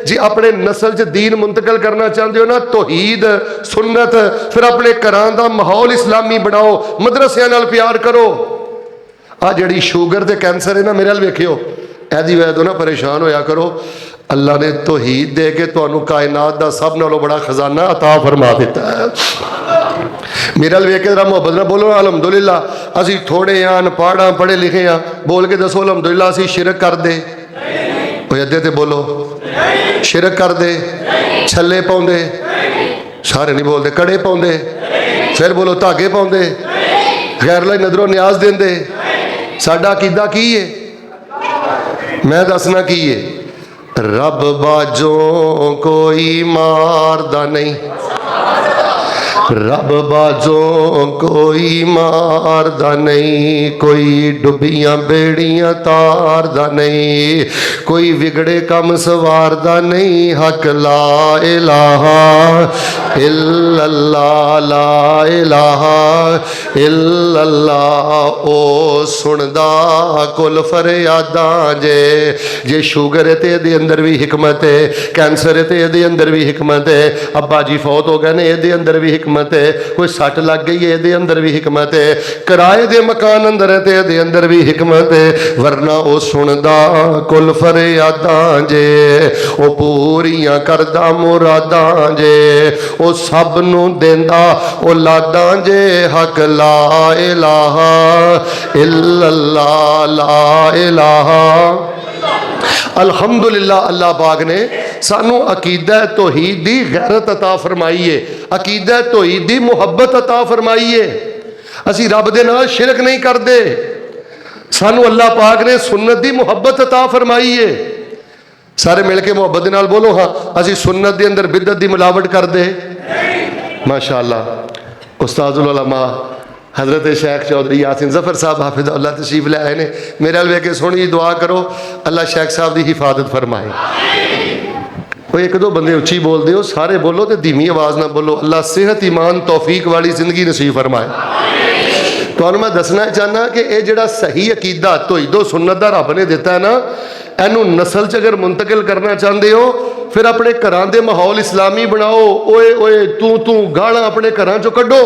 जी, अपने नस्ल च दीन मुंतकिल करना चाहते हो ना, तौहीद सुन्नत, फिर अपने घरां दा माहौल इस्लामी बनाओ, मदरसियां नाल प्यार करो। आ जिहड़ी शुगर ते कैंसर है ना, मेरे नाल वेखियो, ऐदी वजह तो ना परेशान होया करो। अल्लाह ने तौहीद दे के तुहानू कायनात दा सब नालों बड़ा खजाना अता फरमा दिता है। मेरे नाल वेख के जरा मुहब्बत नाल बोलो अलहमदुलिल्लाह। असी थोड़े हाँ, अनपढ़ हाँ, पढ़े लिखे हाँ, बोल के दसो अलहमदुलिल्लाह। असी शिरक कर दे, अद्धे ते बोलो शिरक कर दे, छले पाउंदे, सारे नहीं बोलते, कड़े पाउंदे, फिर बोलो धागे पाउंदे, गैर लाई नजरों न्याज देंदे। साडा अकीदा की है? मैं दसना की है, रब बाजों कोई मारदा नहीं, रब बाजों कोई मारदा नहीं, कोई डुबियां बेड़ियां तारदा नहीं, कोई विगड़े कम सवारदा नहीं। हक ला इलाहा इल्लल्लाह, ला इलाहा इल्लल्लाह। ओ सुनदा कुल फरियादां जे शुगर है तो ये अंदर भी हिकमत है, कैंसर है तो ये अंदर भी हिकमत है, अब्बा जी फौत हो गए ने ये अंदर भी हिकमत है, कोई सट लग गई है ये अंदर भी हिकमत है, किराए दे मकान अंदर है तो ये अंदर भी हिकमत है। वरना वो सुनदा कुल फरियादां जे, वो पूरियां करदा मुरादां जे, वो सब नूं देंदा औलादां जे। हक ला इलाहा इल्लल्लाह, ला इलाहा। अल्हम्दुलिल्लाह अल्लाह पाक ने सानू अकीदा तौहीद दी गैरत अता फरमाई है, अकीदा तौहीद दी मुहब्बत अता फरमाई है। असी रब दे नाल शिरक नहीं करते, सानू अल्लाह पाक ने सुन्नत दी मुहब्बत अता फरमाई है। सारे मिल के मुहब्बत दे नाल बोलो हाँ। असी सुन्नत दे अंदर बिदअत दी मिलावट कर दे? माशाअल्लाह उस्ताजुल उलमा हज़रत शेख चौधरी यासिन ज़फ़र साहब हाफिज़हुल्लाह तशरीफ ले आए ने। मेरे नाल वेख के सोहनी जी दुआ करो, अल्लाह शेख साहब की हिफाजत फरमाए। वो एक दो बंदे उच्ची बोलते हो, सारे बोलो तो धीमी आवाज़ ना बोलो। अल्लाह सेहत ईमान तौफीक वाली जिंदगी नसीब फरमाए। तुहानू मैं दसना चाहना कि यह जिहड़ा सही अकीदा तौहीदो सुन्नत दा रब ने दिता है ना, इनू नस्ल च अगर मुंतकिल करना चाहते हो, फिर अपने घरां दे माहौल इस्लामी बनाओ। ओए ओए तू तू गालां अपने घरां चों कड्डो।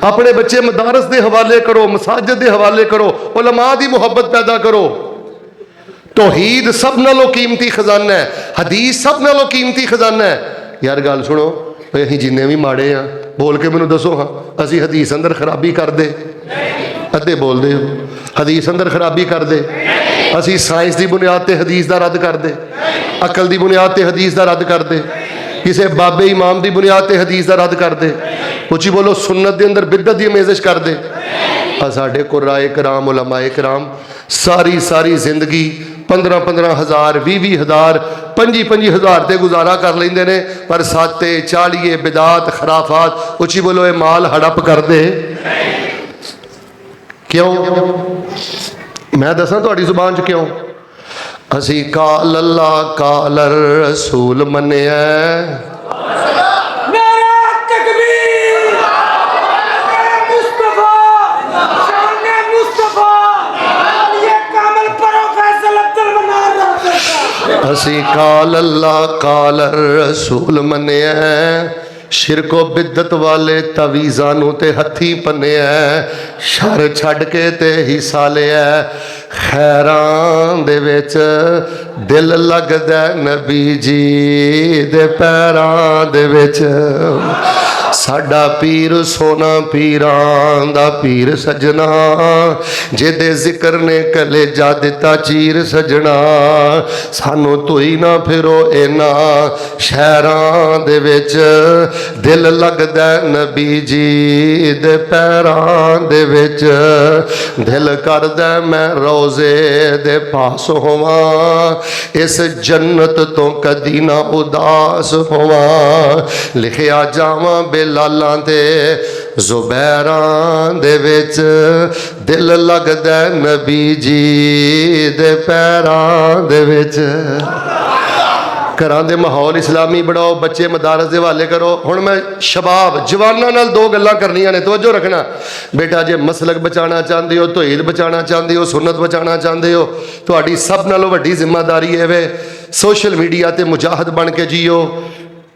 अपने बच्चे मदारस के हवाले करो, मसाजिद के हवाले करो, उलमा की मुहब्बत पैदा करो। तौहीद सब नालों कीमती खजाना है, हदीस सब नालों कीमती खजाना है। यार गल सुनो, असीं जिन्ने भी माड़े हाँ बोल के मैनूं दसो, हाँ असीं हदीस अंदर खराबी कर दे? अद्धे बोलते हो हदीस अंदर खराबी कर दे। असीं साइंस की बुनियाद ते हदीस का रद्द कर दे, अकल की बुनियाद ते हदीस का रद्द कर दे, किसी बाबे इमाम की बुनियाद ते हदीस का रद्द कर दे। उची बोलो सुन्नत के अंदर बिदअत की अमेजिश कर दे। साढ़े कुराए कराम उलमाए कराम सारी सारी जिंदगी 15-15 हज़ार 20-20 हज़ार 25-25 हज़ार ते गुजारा कर लेंदे ने, पर साते 40 बिदात खराफात उची बोलो ये माल हड़प कर दे। क्यों? मैं दसा तुहाडी जुबान च क्यों? असी काल अल्लाह काल रसूल मन्निया। असी काल अल्लाह काल रसूल मन्निया। शिरको बिदत वाले तवीज़ां नूं ते हथी पन्निया। शर छड्ड के ते हिस्सा लिया। खैरां दे विच दिल लगदा नबी जी दे पैरां दे विच। साडा पीर सोना पीरां दा पीर सजना, जिहदे जिक्र ने कलेजा दिता चीर सजना। सानू तुई ना फिरो इना शहरां दे विच, दिल लगदा नबी जी दे पैरां दे विच। दिल करदा मैं रोज़े दे पास होवां, इस जन्नत तो कदी ना उदास होवां। लिखिया जावां लालां ते ज़ुबैरां दे विच, दिल लगदा नबी जी दे पैरां दे विच। घरां दे माहौल इस्लामी बनाओ, बच्चे मदारस दे हवाले करो। हुण मैं शबाब जवानां नाल दो गल्लां करनियां ने, तवज्जो रखना बेटा। जे मसलक बचाना चाहते हो, तौहीद बचाना चाहते हो, सुन्नत बचाना चाहते हो, तुहाडी सब नालों वड्डी जिम्मेदारी है वे सोशल मीडिया ते मुजाहिद बन के जियो।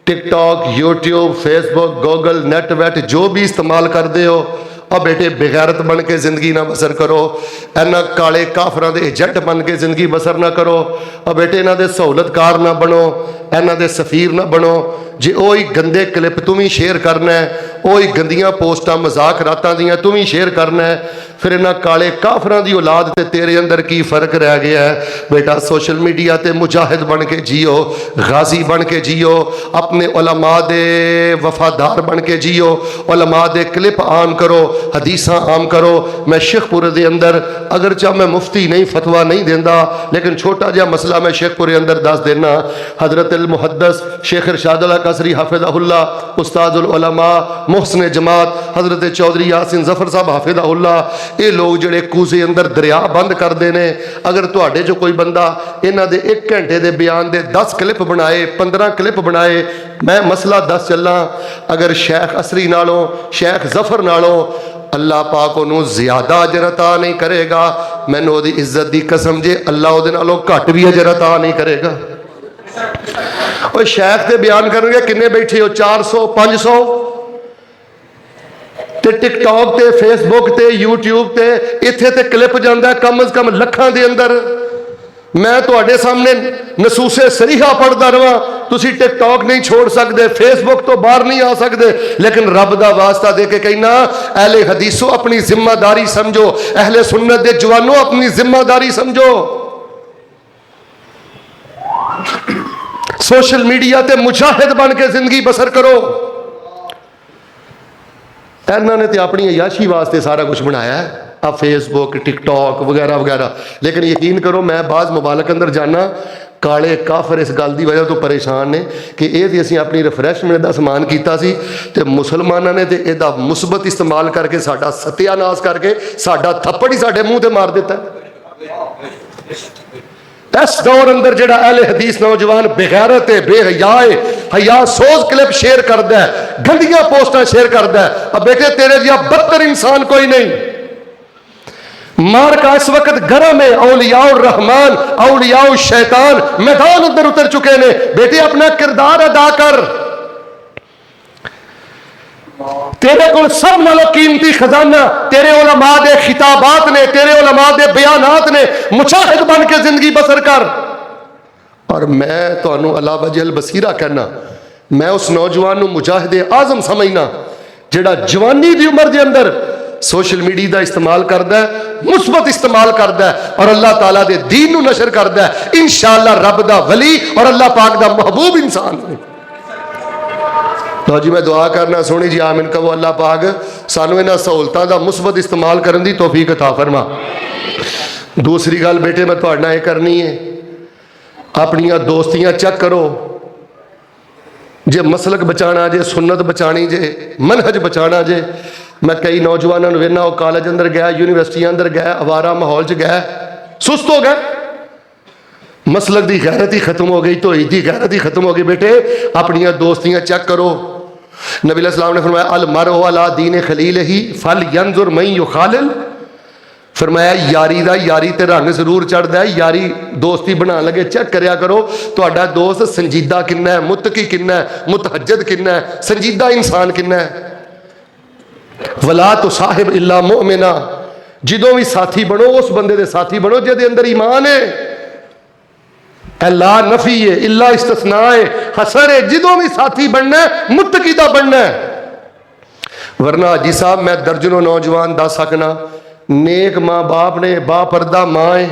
टिकटॉक, यूट्यूब, फेसबुक, गूगल, नेट वेट जो भी इस्तेमाल करते हो, और बेटे बेगैरत बन के जिंदगी ना बसर करो। इन्हां काले काफरां दे एजेंट बन के जिंदगी बसर ना करो। और बेटे इन्हां दे सहूलतकार ना बनो, इन्हां दे सफीर ना बनो। जे ओही गंदे क्लिप तुम ही शेयर करना है, ओही गंदियां पोस्टां मजाक रातां दियां तुम ही शेयर करना है, फिर इन्हां काले काफरां दी औलाद ते तेरे अंदर की फर्क रह गया है? बेटा सोशल मीडिया ते मुजाहिद बन के जियो, गाजी बन के जियो, अपने उलमा दे वफादार बन के जियो। उलमा दे क्लिप आन करो, हदीसां आम करो। मैं शेखपुरे दे अंदर, अगर चाह मैं मुफ्ती नहीं, फतवा नहीं देंदा, लेकिन छोटा जिहा मसला मैं शेखपुरे अंदर दस देना। हजरत अल मुहद्दस शेख इरशाद कसरी हाफिज़हुल्लाह, उस्तादुल उलमा मोहसिन जमात हजरत चौधरी यासिन जफर साहब हाफिज़हुल्लाह, ये लोग जिहड़े कूजे अंदर दरिया बंद करते हैं। अगर तुहाडे जो कोई बंदा इन्हां दे 1 घंटे के बयान दे 10 क्लिप बनाए, 15 क्लिप बनाए, मैं मसला दस चला। अगर शेख असरी नालों, शेख जफर नालों अल्लाह पाक उन्होंने ज्यादा अजर अता नहीं करेगा, मैनूं उहदी इज्जत की कसम जे अल्लाह उहदे नालों घट भी अजर अता नहीं करेगा। और शेख ते बयान करनगे किन्ने बैठे हो? 400 500 ते टिकटॉक ते फेसबुक ते यूट्यूब ते इत्थे ते क्लिप जांदा कम अज कम लखां दे अंदर। मैं तुहाडे सामने नसूसे सरीहा पढ़दा रहा, तुसी टिकटॉक नहीं छोड़ सकते, फेसबुक तो बाहर नहीं आ सकते, लेकिन रब दा वास्ता दे के कहना अहले हदीसो अपनी जिम्मेदारी समझो, अहले सुन्नत दे जवानों अपनी जिम्मेदारी समझो। सोशल मीडिया ते मुजाहिद बन के जिंदगी बसर करो। इन्होंने तो अपनी अयाशी वास्ते सारा कुछ बनाया है, आ फेसबुक टिकटॉक वगैरह वगैरह। लेकिन यकीन करो मैं बाज़ मुबालक अंदर जाना, काले काफर इस गल की वजह तो परेशान ने कि ये तो असीं अपनी रिफ्रैशमेंट का समान किया सी, ते मुसलमानों ने तो इसका मुस्बत इस्तेमाल करके साडा सत्यानाश करके साडा थप्पड़ ही साडे मूँह ते मार दिता। इस दौर अंदर जिहड़ा अहले हदीस नौजवान बेगैरत है, बेहयाए, हया सोज क्लिप शेयर करता है, गंदियां पोस्टां शेयर करता है। अब बेटे तेरे जिहा बदतर इंसान कोई नहीं। मार का इस वक्त गरम है, औलियाउर रहमान औलियाउर शैतान मैदान अंदर उतर चुके ने। बेटे अपना किरदार अदा कर। तेरे को सब नालों कीमती खजाना तेरे उलमा दे खिताबात ने, तेरे उलमा दे बयानात ने। मुजाहिद बन के जिंदगी बसर कर। और मैं तो अला वजल बसीरा कहना, मैं उस नौजवान को मुजाहिद आजम समझना जिहड़ा जवानी की उम्र के अंदर सोशल मीडिया का इस्तेमाल करता है, मुस्बत इस्तेमाल करता है और अल्लाह ताला दे दीन नूं नशर करता है। इंशाअल्लाह रब दा वली और अल्लाह पाक दा महबूब इंसान है। तो जी मैं दुआ करना, सोनी जी आमीन कहो। अल्लाह पाक सानू इन्हां सहूलतां दा मुस्बत इस्तेमाल करने की तौफीक अता फरमा। दूसरी गल बेटे मैं तुहाडे नाल ये करनी है, अपनियां दोस्तियां चेक करो। जे मसलक बचाना जे, सुन्नत बचानी जे, मनहज बचाना जे। मैं कई नौजवानों को वेखना, कॉलेज अंदर गया, यूनिवर्सिटी अंदर गया, अवारा माहौल च गया, सुस्त हो गए, मसलक की गैरत ही खत्म हो गई, धोई की गैरत ही खत्म हो गई। बेटे अपनियां दोस्तियां चेक करो। नबी अलैहिस्सलाम ने फरमाया अल मरउ अला दीन खलील ही फल यंजुर मई युखालिल। फरमाया यारी दा यारी ते रंग जरूर चढ़ता है, यारी दोस्ती बना लगे चेक करया करो तुहाडा दोस्त संजीदा किन्ना है, मुत्तकी किन्ना है, मुतहज्जद किन्ना है, संजीदा इंसान किन्ना है। वला तो साहिब इल्ला मुमिना, जिदों भी साथी बनो उस बंदे दे साथी बनो जिहदे अंदर ईमान है। ला नफी है, इल्ला इस्तिस्ना है, हसर है। जिदों भी साथी बनना है मुत्तकी दा बनना है। वरना हाजी साहब मैं दर्जनों नौजवान दस सकना, नेक माँ बाप ने, बापरदा माँ है,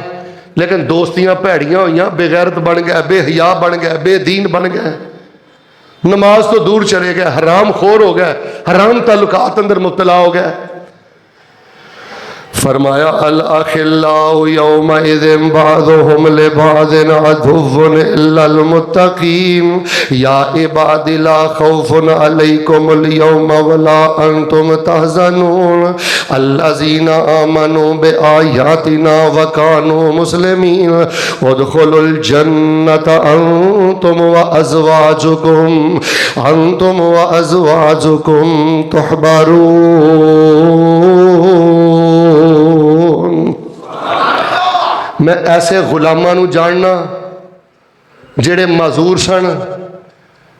लेकिन दोस्तियां भैड़ियां हुई, बेगैरत बन गया, बेहया बन गया, बेदीन बन गया, नमाज तो दूर चले गए, हराम खोर हो गए, हराम ताल्लुकात अंदर मुब्तला हो गए। फरमाया अल अखिल्लाउ यौमइज़िन बाज़ुहुम लिबाज़िन अदुव्वुन इल्लल मुत्तक़ीन या इबादी ला खौफुन अलैकुमुल यौमा वला अंतुम तहज़नून अल्लज़ीना आमनू बिआयातिना व कानू मुस्लिमीन उदखुलुल जन्नत अंतुम व अज़वाजुकुम तुहबरून। मैं ऐसे गुलामां नूं जानना जेड़े माजूर सन,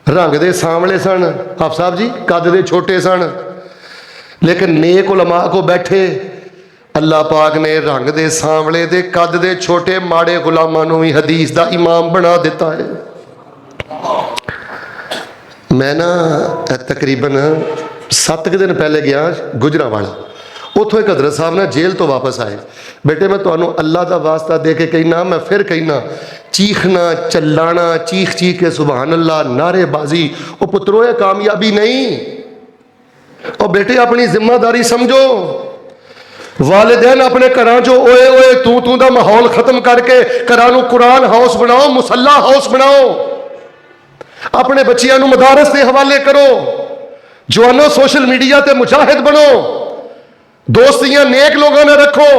रंग दे सांवले सन, हाफ साहब जी कद दे छोटे सन, लेकिन नेक उलमा को बैठे अल्लाह पाक ने रंग दे सांवले दे कद दे छोटे माड़े गुलामां नूं भी हदीस दा इमाम बना दिता है। मैं ना तकरीबन 7 दिन पहले गया गुजरांवाला, उतों एक हजरत साहब ने जेल तो वापस आए। बेटे मैं तुहानू अल्लाह का वास्ता दे के कहना, मैं फिर कहना, चीखना चिल्लाना, चीख चीख के सुबहान अल्लाह नारेबाजी, वो पुत्रों ये कामयाबी नहीं। और बेटे अपनी जिम्मेदारी समझो। वालिदैन अपने घरों चो ओए ओए तू तू का माहौल खत्म करके घरों नू कुरान हाउस बनाओ, मुसल्ला हाउस बनाओ, अपने बच्चियों नू मदारस के हवाले करो। जवानों सोशल मीडिया ते मुजाहिद बनो, दोस्तियां नेक लोगों ने रखो।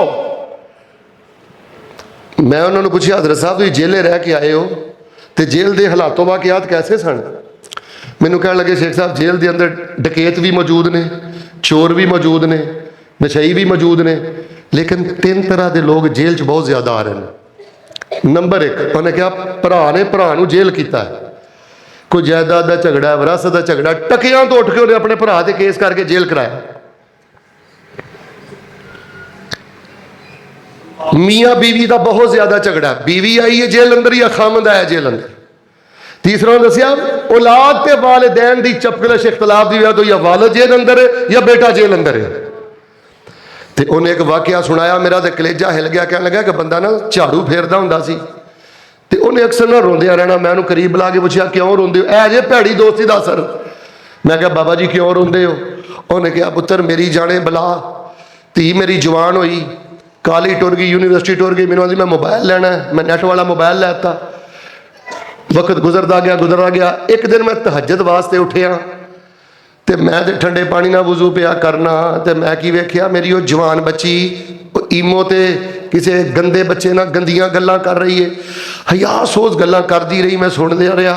मैं उन्होंने पूछा हजरत साहब तुम जेले रह के आए हो तो जेल के हालातों वाकयात कैसे सन? मैनू कह लगे शेख साहब जेल के अंदर डकैत भी मौजूद ने, चोर भी मौजूद ने, नशई भी मौजूद ने, लेकिन 3 तरह के लोग जेल च बहुत ज्यादा आ रहे हैं। नंबर 1 उन्हें कहा भरा ने भरा नू जेल किया है, कोई जायदाद का झगड़ा, विरासत का झगड़ा, टकियां तो उठ के उन्हें अपने भरा से केस करके जेल कराया। मियाँ बीवी का बहुत ज्यादा झगड़ा, बीवी आई है जेल अंदर या खामद आया जेल अंदर। तीसरा दसिया औलाद ते वालिदैन दी चपकलश इख्तलाफ की वजह तो या वालिद जेल अंदर है या बेटा जेल अंदर है। तो उन्हें एक वाकया सुनाया, मेरा तो कलेजा हिल गया। कहने लगा कि बंदा ना झाड़ू फेरदा हुंदा सी ते उन्हें अक्सर ना रोंदिया रहना। मैं उन्हें करीब बुला के पूछा क्यों रोंदे हो? ऐ जे भैड़ी दोस्ती का असर। मैं कहा बाबा जी क्यों रोंदे हो? उन्हें कहा पुत्र मेरी जाने बला, धी मेरी जवान हुई, काली टुर गई, यूनिवर्सिटी टुर गई, मैंने आदि मैं मोबाइल लेना है, मैं नेट वाला मोबाइल लैता। वक्त गुजरता गया। एक दिन मैं तहज्जुद वास्ते उठिया तो मैं तो ठंडे पानी ना वजू पिया करना, तो मैं की वेख्या मेरी वो जवान बच्ची ईमो ते किसी गंदे बच्चे ना गंदियां गल्लां कर रही है, हया सोच गल्लां करती रही। मैं सुनते रहा।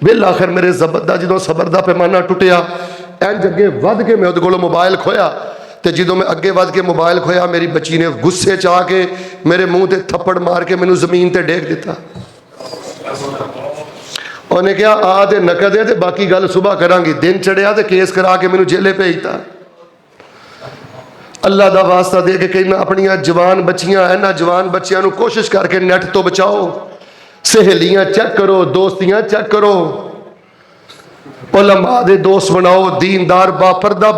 बिल आखिर मेरे जबत का जो सबर का पैमाना टुटिया, इंज अगे वध के मैं उहदे कोलों मोबाइल खोया। तो जो मैं अगे वध के मोबाइल खोया, मेरी बच्ची ने गुस्से च आके मेरे मूँह से थप्पड़ मार के मैनू जमीन पर डेग दिता। ਉਹਨੇ ਕਿਹਾ ਆ ਤੇ ਨਕਦ ਹੈ ਤੇ ਬਾਕੀ ਗੱਲ ਸੁਬਾਹ ਕਰਾਂਗੇ। ਦਿਨ ਚੜਿਆ ਤੇ ਕੇਸ ਕਰਾ ਕੇ ਮੈਨੂੰ ਜੇਲੇ ਭੇਜਤਾ। ਅੱਲਾ ਦਾ ਵਾਸਤਾ ਦੇ ਕੇ ਕਹਿਣਾ ਆਪਣੀਆਂ ਜਵਾਨ ਬੱਚੀਆਂ, ਇਹਨਾਂ ਜਵਾਨ ਬੱਚਿਆਂ ਨੂੰ ਕੋਸ਼ਿਸ਼ ਕਰਕੇ ਨੈਟ ਤੋਂ ਬਚਾਓ। ਸਹੇਲੀਆਂ ਚੈੱਕ ਕਰੋ, ਦੋਸਤੀਆਂ ਚੈੱਕ ਕਰੋ, ਉਲਮਾ ਦੇ ਦੋਸਤ ਬਣਾਓ, ਦੀਨਦਾਰ ਬਾਪਰਦਾ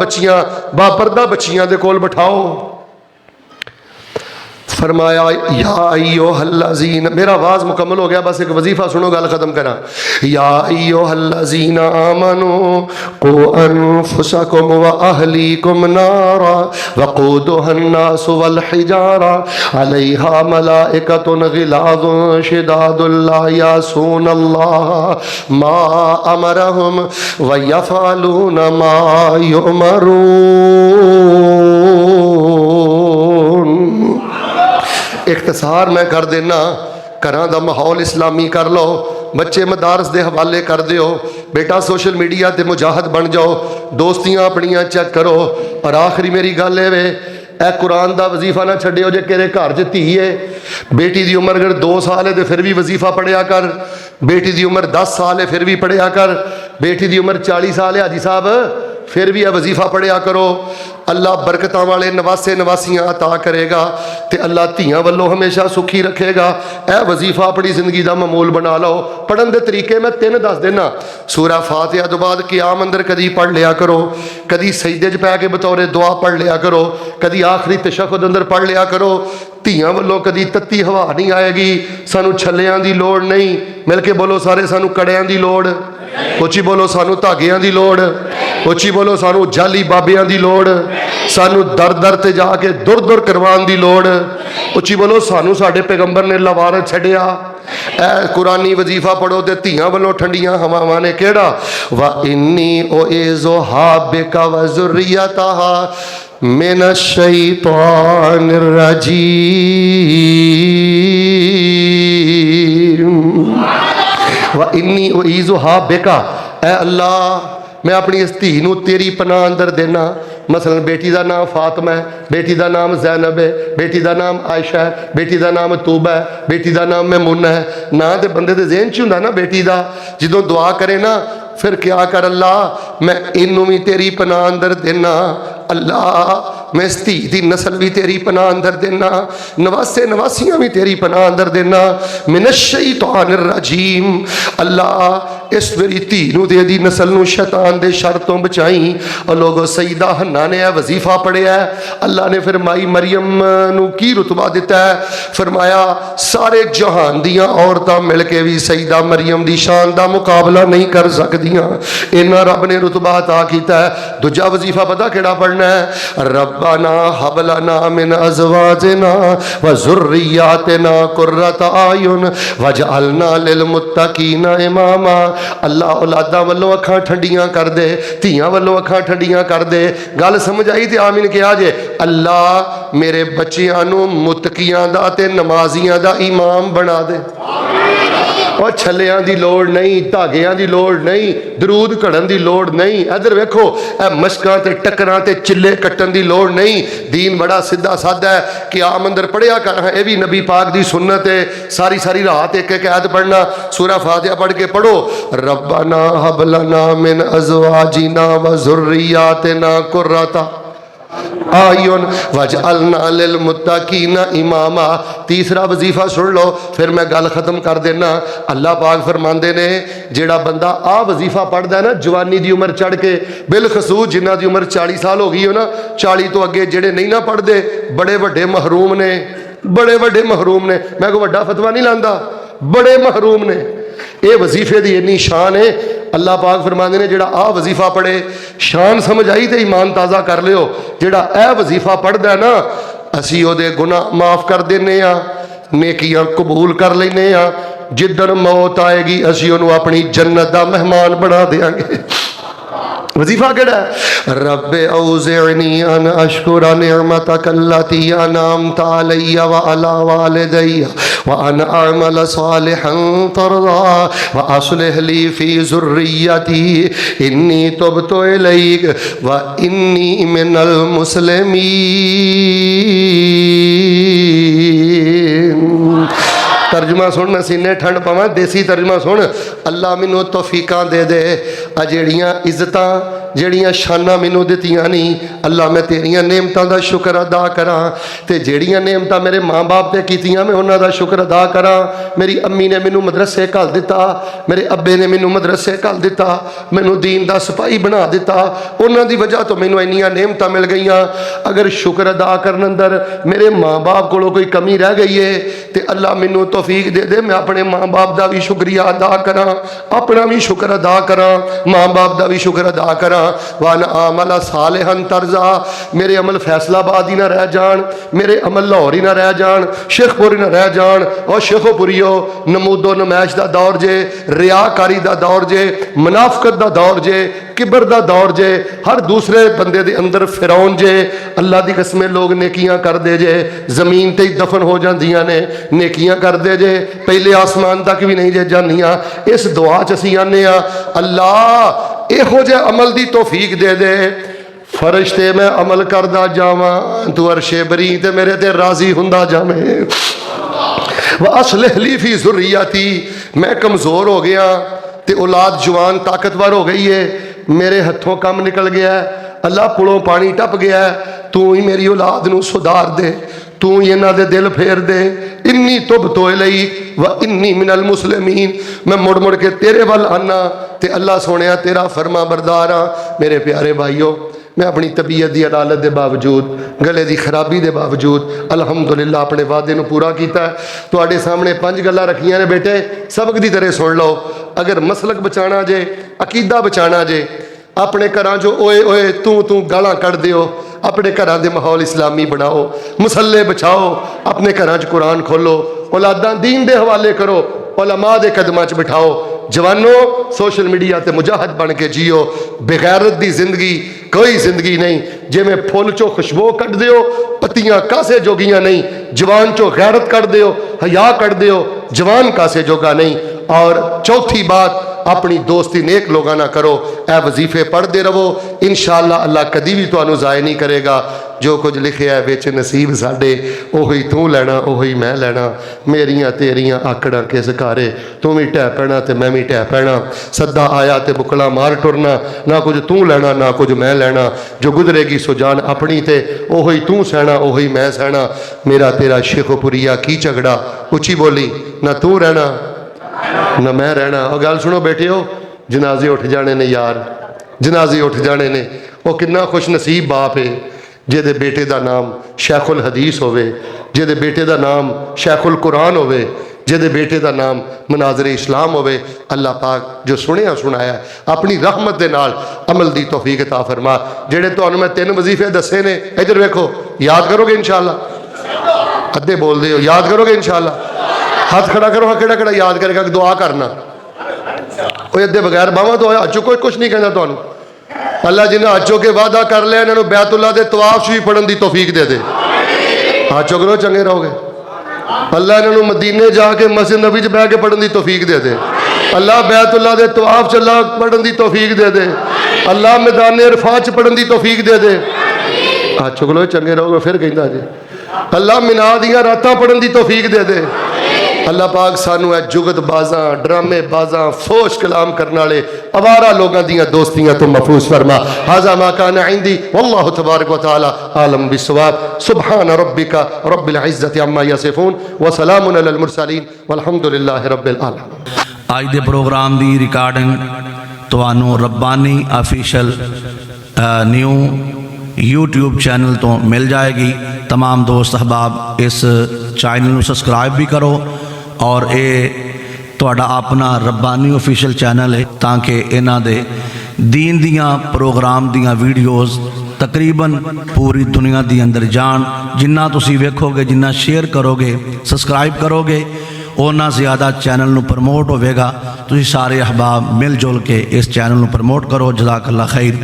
ਬੱਚੀਆਂ ਦੇ ਕੋਲ ਬਿਠਾਓ। फरमाया या अय्युहल्लज़ीना, मेरा आवाज़ मुकम्मल हो गया, बस एक वजीफ़ा सुनो, गल ख़त्म करा। या अय्युहल्लज़ीना आमनू कू अनफुसकुम व अहलीकुम नारा वक़ूदुहन्नासु वल हिजारा अलैहा मलाइकतुन गिलाज़ुन शिदादुन ला यासूनल्लाह मा अमरहुम व यफ़अलूना मा युमरून। इख्तिसार मैं कर देना, घरां दा माहौल इस्लामी कर लो, बच्चे मदारस दे हवाले कर दिओ, बेटा सोशल मीडिया ते मुजाहिद बन जाओ, दोस्तियां अपनियां चेक करो। और आखिरी मेरी गल है वे, ए कुरान दा वजीफा ना छड्डिओ। जे तेरे घर च धी है, बेटी दी उम्र अगर 2 साल है तो फिर भी वजीफा पढ़िया कर, बेटी दी उम्र 10 साल है फिर भी पढ़िया कर, बेटी दी उम्र 40 साल है हाजी साहब फिर भी यह वजीफा पढ़िया करो। अल्लाह बरकतां वाले नवासे नवासियां अता करेगा ते अल्लाह धियां वल्लों हमेशा सुखी रखेगा। यह वजीफा अपनी जिंदगी का मामूल बना लो। पढ़न के तरीके मैं 3 दस देना। सूरा फातिहा तो बाद क़याम अंदर कदी पढ़ लिया करो, कदी सजदे च पै के बतौरे दुआ पढ़ लिया करो, कदी आखिरी तशहुद अंदर पढ़ लिया करो। धियां वल्लों कदी तत्ती हवा नहीं आएगी, सानू छल्लियां की लोड़ नहीं। मिल के बोलो सारे, सानू कड़ियां की लोड़, उची बोलो सानू धागियां की लोड़, उची बोलो सानू जाली बाबियां की लोड़, सानू दर दर ते जाके दुर दुर करवान की लोड़, उची बोलो सानू साडे पैगंबर ने लवारत छड्डिया। ए कुरानी वजीफा पढ़ो ते धियां वल्लों ठंडियां हवावां ने केड़ा वा इन्नी उइज़ुहा बिका व ज़ुर्रियतहा मिनश शैतानिर रजीम। व इन्नी उइज़ुहा बिका, ए अल्लाह मैं अपनी इस धी नूं तेरी पनाह अंदर देना। मसलन बेटी का नाम फातिमा है, बेटी का नाम जैनब है, बेटी का नाम आयशा है, बेटी का नाम तूबा है, बेटी का नाम मैमूना है। ना तो बंदे के ज़हन च हुंदा ना बेटी का, जो दुआ करे ना फिर क्या कर, अल्लाह मैं इनू भी तेरी पनाह अंदर देना, अल्लाह मैं इस धी की नस्ल भी तेरी पनाह अंदर देना, नवासे नवासियां भी तेरी पनाह अंदर देना। मिनश शैतानिर रजीम, अल्लाह इस मेरी धी नूं ते दी नस्ल नूं शैतान दे शर तो बचाई। और लोगों सईदा हन्ना ने यह वजीफा पढ़िया, अल्लाह ने फिर माई मरियम नूं की रुतबा दिता है, फरमाया सारे जहान दियां औरतां मिल के भी सईदा मरियम दी शान दा मुकाबला नहीं कर सकदियां, इन्ना रब ने रुतबा अता कीता है। दूजा वजीफा पता केड़ा पढ़ना है, रब्बना हब लना मिन अज़वाजिना व ज़ुर्रिय्यातिना कुर्रता आयुन वजअलना लिल मुत्तकीना इमामा। अल्लाह औलादा वल्लों अखां ठंडियां कर दे, धियां वल्लों अखां ठंडियां कर दे। गल समझ आई तो आमीन कहा जे। अल्लाह मेरे बच्चियां नूं मुत्तकियां दा ते नमाजियां दा इमाम बना दे। और छलियां की लोड़ नहीं, धागियां की लोड़ नहीं, दरूद घड़न की लोड़ नहीं। इधर वेखो ए मशकां ते टक्करां ते चिल्ले कट्टन की लोड़ नहीं। दीन बड़ा सीधा सादा है कि आम अंदर पढ़िया कर, यह भी नबी पाक की सुन्नत है। सारी सारी रात एक एक आयत पढ़ना, सूरा फातिहा पढ़ के पढ़ो, रब्बना हब लना मिन अज़वाजिना व ज़ुर्रिय्यातिना कुर्रता आयुन वजअलना लिल मुत्तकीना इमामा। तीसरा वजीफा सुन लो फिर मैं गल खत्म कर देना। अल्लाह पाक फरमांदे ने जेड़ा बंदा आ वजीफा पढ़दा है ना जवानी की उम्र चढ़ के, बिलखसूस जिन्हां दी उम्र 40 साल हो गई हो ना, 40 तो अगे जेड़े नहीं ना पढ़ते, बड़े वड्डे महरूम ने, बड़े वड्डे महरूम ने। मैं कोई वड्डा फतवा नहीं लांदा, बड़े महरूम ने। ये वजीफे की इन्नी शान है। अल्लाह पाक फरमाते ने जेड़ा आ वजीफा पढ़े, शान समझ आई तो ईमान ताज़ा कर लियो। जेड़ा ए वजीफा पढ़दा है ना, असी ओदे गुनाह माफ़ कर देने आ, नेकियां कबूल कर लेने आ। जिदन मौत आएगी असी ओनू अपनी जन्नत दा मेहमान बना देंगे। वजीफा केड़ा है, रब्बे औज़िअनी अन अशकुरा निअमतक अल्लती अनअमत अलैया व अला वालिदैया व अन अअमल सालिहन तर्दा व अस्लिह ली फी ज़ुर्रियती इन्नी तुब्तु इलैक व इन्नी मिनल मुस्लिमीन। तर्जुमा सुन मैं सीने ठंड पवां देसी तर्जुमा सुन अल्लाह मैनू तौफीकां दे दे आ जेड़ियां इज्जतां जेड़ियां शानां मैनू दित्तियां नहीं अल्लाह मैं तेरियां नेमतां दा शुक्र अदा करां ते जेड़ियां नेमतां मेरे माँ बाप ते कीतियां मैं उन्हां दा शुक्र अदा करां मेरी अम्मी ने मैनू मदरसे घल दिता मेरे अब्बे ने मैनू मदरसे घल दिता मैनू दीन दा सिपाही बना दिता उन्हां दी वजह तो मैनू इन्नियां नेमतां मिल गईयां अगर शुक्र अदा करन अंदर मेरे माँ बाप कोलों कोई कमी रह गई है तो अल्लाह मैनू तौफीक दे दे मैं अपने माँ बाप का भी शुक्रिया अदा करा अपना भी शुक्र अदा करा माँ बाप का भी शुक्र अदा करा वन आमला सालेहन तर्जा मेरे अमल फैसलाबाद ही ना रह जान मेरे अमल लाहौर ही ना रह जान शेखपुर ही ना रह जान और शेखोपुरियो नमूदो नमैश का दौर जे रियाकारी का दौर जे मुनाफकत का दौर जे किबर का दौर जे हर दूसरे बंदे दे अंदर फिरौन जे अल्लाह की कसमें लोग नेकियां कर दे जे जमीन ते ही दफन हो जांदियां ने नेकियां कर दे जे पहले आसमान तक भी नहीं जे जानियां इस दुआ च असीं आने अल्लाह इहो जे अमल दी तौफीक दे दे फरिश्ते मैं अमल करदा जावां तू अरशे बरी ते मेरे ते राजी हुंदा जावे व असलिह ली फी ज़ुर्रियती मैं कमज़ोर हो गया ते औलाद जवान ताकतवर हो गई है मेरे हथों कम निकल गया है अल्लाह पुलों पानी टप गया है तू ही मेरी औलाद नू सुधार दे तू ही इन्हां दे दिल फेर दे इन्नी तुब तो लई व इन्नी मिनल मुस्लिमीन मैं मुड़ मुड़ के तेरे वल आना ते अल्लाह सोनिया तेरा फरमा बरदार हाँ मेरे प्यारे भाईओ मैं अपनी तबीयत की अदालत के बावजूद गले की खराबी के बावजूद अलहमदुलिल्लाह अपने वादे को पूरा किया तुहाडे सामने 5 गल्लां रखियां ने बेटे सबक की तरह सुन लो अगर मसलक बचाना जे अकीदा बचाना जे अपने घरां चो ओए ओए तू गालां कढ़ दिओ अपने घरां दे माहौल इस्लामी बनाओ मुसल्ले बचाओ अपने घरां च कुरान खोलो औलादां दीन दे हवाले करो उलमा दे कदमां च बिठाओ जवानों सोशल मीडिया ते मुजाहिद बन के जियो बेगैरत दी जिंदगी कोई जिंदगी नहीं जिवें फुल चो खुशबू कढ़ दिओ पत्तियां कासे जोगियां नहीं जवान चो गैरत कढ़ दिओ हया कढ़ दिओ जवान कासे जोगा नहीं और चौथी बात अपनी दोस्ती नेक लोगों ना करो ए वजीफे पढ़ते रहो इंशाअल्लाह अल्लाह कदी भी तुहानू ज़ाय नहीं करेगा जो कुछ लिखे है बिच नसीब साडे ओही तू लैना ओही मैं लैना मेरियां तेरियां आकड़ां किस कारे तू भी ढह पैना ते मैं भी ढह पैना सदा आया ते बुकला मार टुरना ना कुछ तू लैना ना कुछ मैं लैना जो गुजरेगी सो जान अपनी ते ओही तू सहना ओही मैं सहना मेरा तेरा शेखोपुरिया की झगड़ा उची बोली ना तू रहना ना मैं रहना और गल सुनो बेटे हो जनाजे उठ जाने ने यार जनाजे उठ जाने ने वो कितना खुश नसीब बाप है जिहदे बेटे का नाम शेखुल हदीस होवे जिहदे बेटे का नाम शेखुल कुरान होवे जिहदे बेटे का नाम मनाजरे इस्लाम होवे अल्लाह पाक जो सुनिया सुनाया अपनी रहमत के नाल अमल की तौफीक अता फरमा जेड़े तुहानू मैं 3 वजीफे दसे ने इधर वेखो याद करोगे इंशाअल्लाह अद्धे बोलते हो याद करोगे इंशाअल्लाह हाथ खड़ा करो हाँ केड़ा केड़ा याद करेगा दुआ करना कोई अद्धे बगैर बावा तो हाथ चुको कुछ नहीं कहना तुहानू अल्लाह जिन्हें हाथ चुके वादा कर लिया इन्होंने बैतुल्ला के तवाफ भी पढ़न की तौफीक दे दे हाथ चुक लो चंगे रहोगे अल्लाह इन्होंने मदीने जाके मस्जिद नबी च बह के पढ़न की तौफीक दे दे अल्लाह बैतुल्ला के तवाफ चला पढ़न की तौफीक दे दे अल्लाह मैदान इरफात च पढ़न की तौफीक दे दे हाथ चुक लो चंगे रहोगे फिर कहता जी अल्लाह मिना दियां रातां पढ़न की तौफीक दे दे अल्लाह पाक सानू है जुगत बाजा ड्रामे बाजा फोश कलाम करने वाले अवारा लोगों दियां दोस्तियां तो महफूज फरमा हाजा मा काना इंदी वल्लाहु तबारक व तआला आलम बिस्सवाब सुबहान रब्बिका रब्बिल इज्जति अम्मा यसिफून व सलामुन अलल मुरसलीन वल्हम्दुलिल्लाहि रब्बिल आलमीन आज दे प्रोग्राम दी रिकॉर्डिंग तुहानू Rabbani official new YouTube channel तो मिल जाएगी तमाम दोस्त अहबाब इस चैनल को सबसक्राइब भी करो और ये तुहाडा अपना रब्बानी ऑफिशियल चैनल है ताकि इन्हां दे दीन दियां प्रोग्राम दियां वीडियोज़ तकरीबन पूरी दुनिया दी अंदर जान जिन्ना तुसी वेखोगे जिन्ना शेयर करोगे सबसक्राइब करोगे उन्ना ज़्यादा चैनल नू प्रमोट होवेगा तुसी सारे अहबाब मिल जुल के इस चैनल नू प्रमोट करो जज़ाकल्लाह खैर।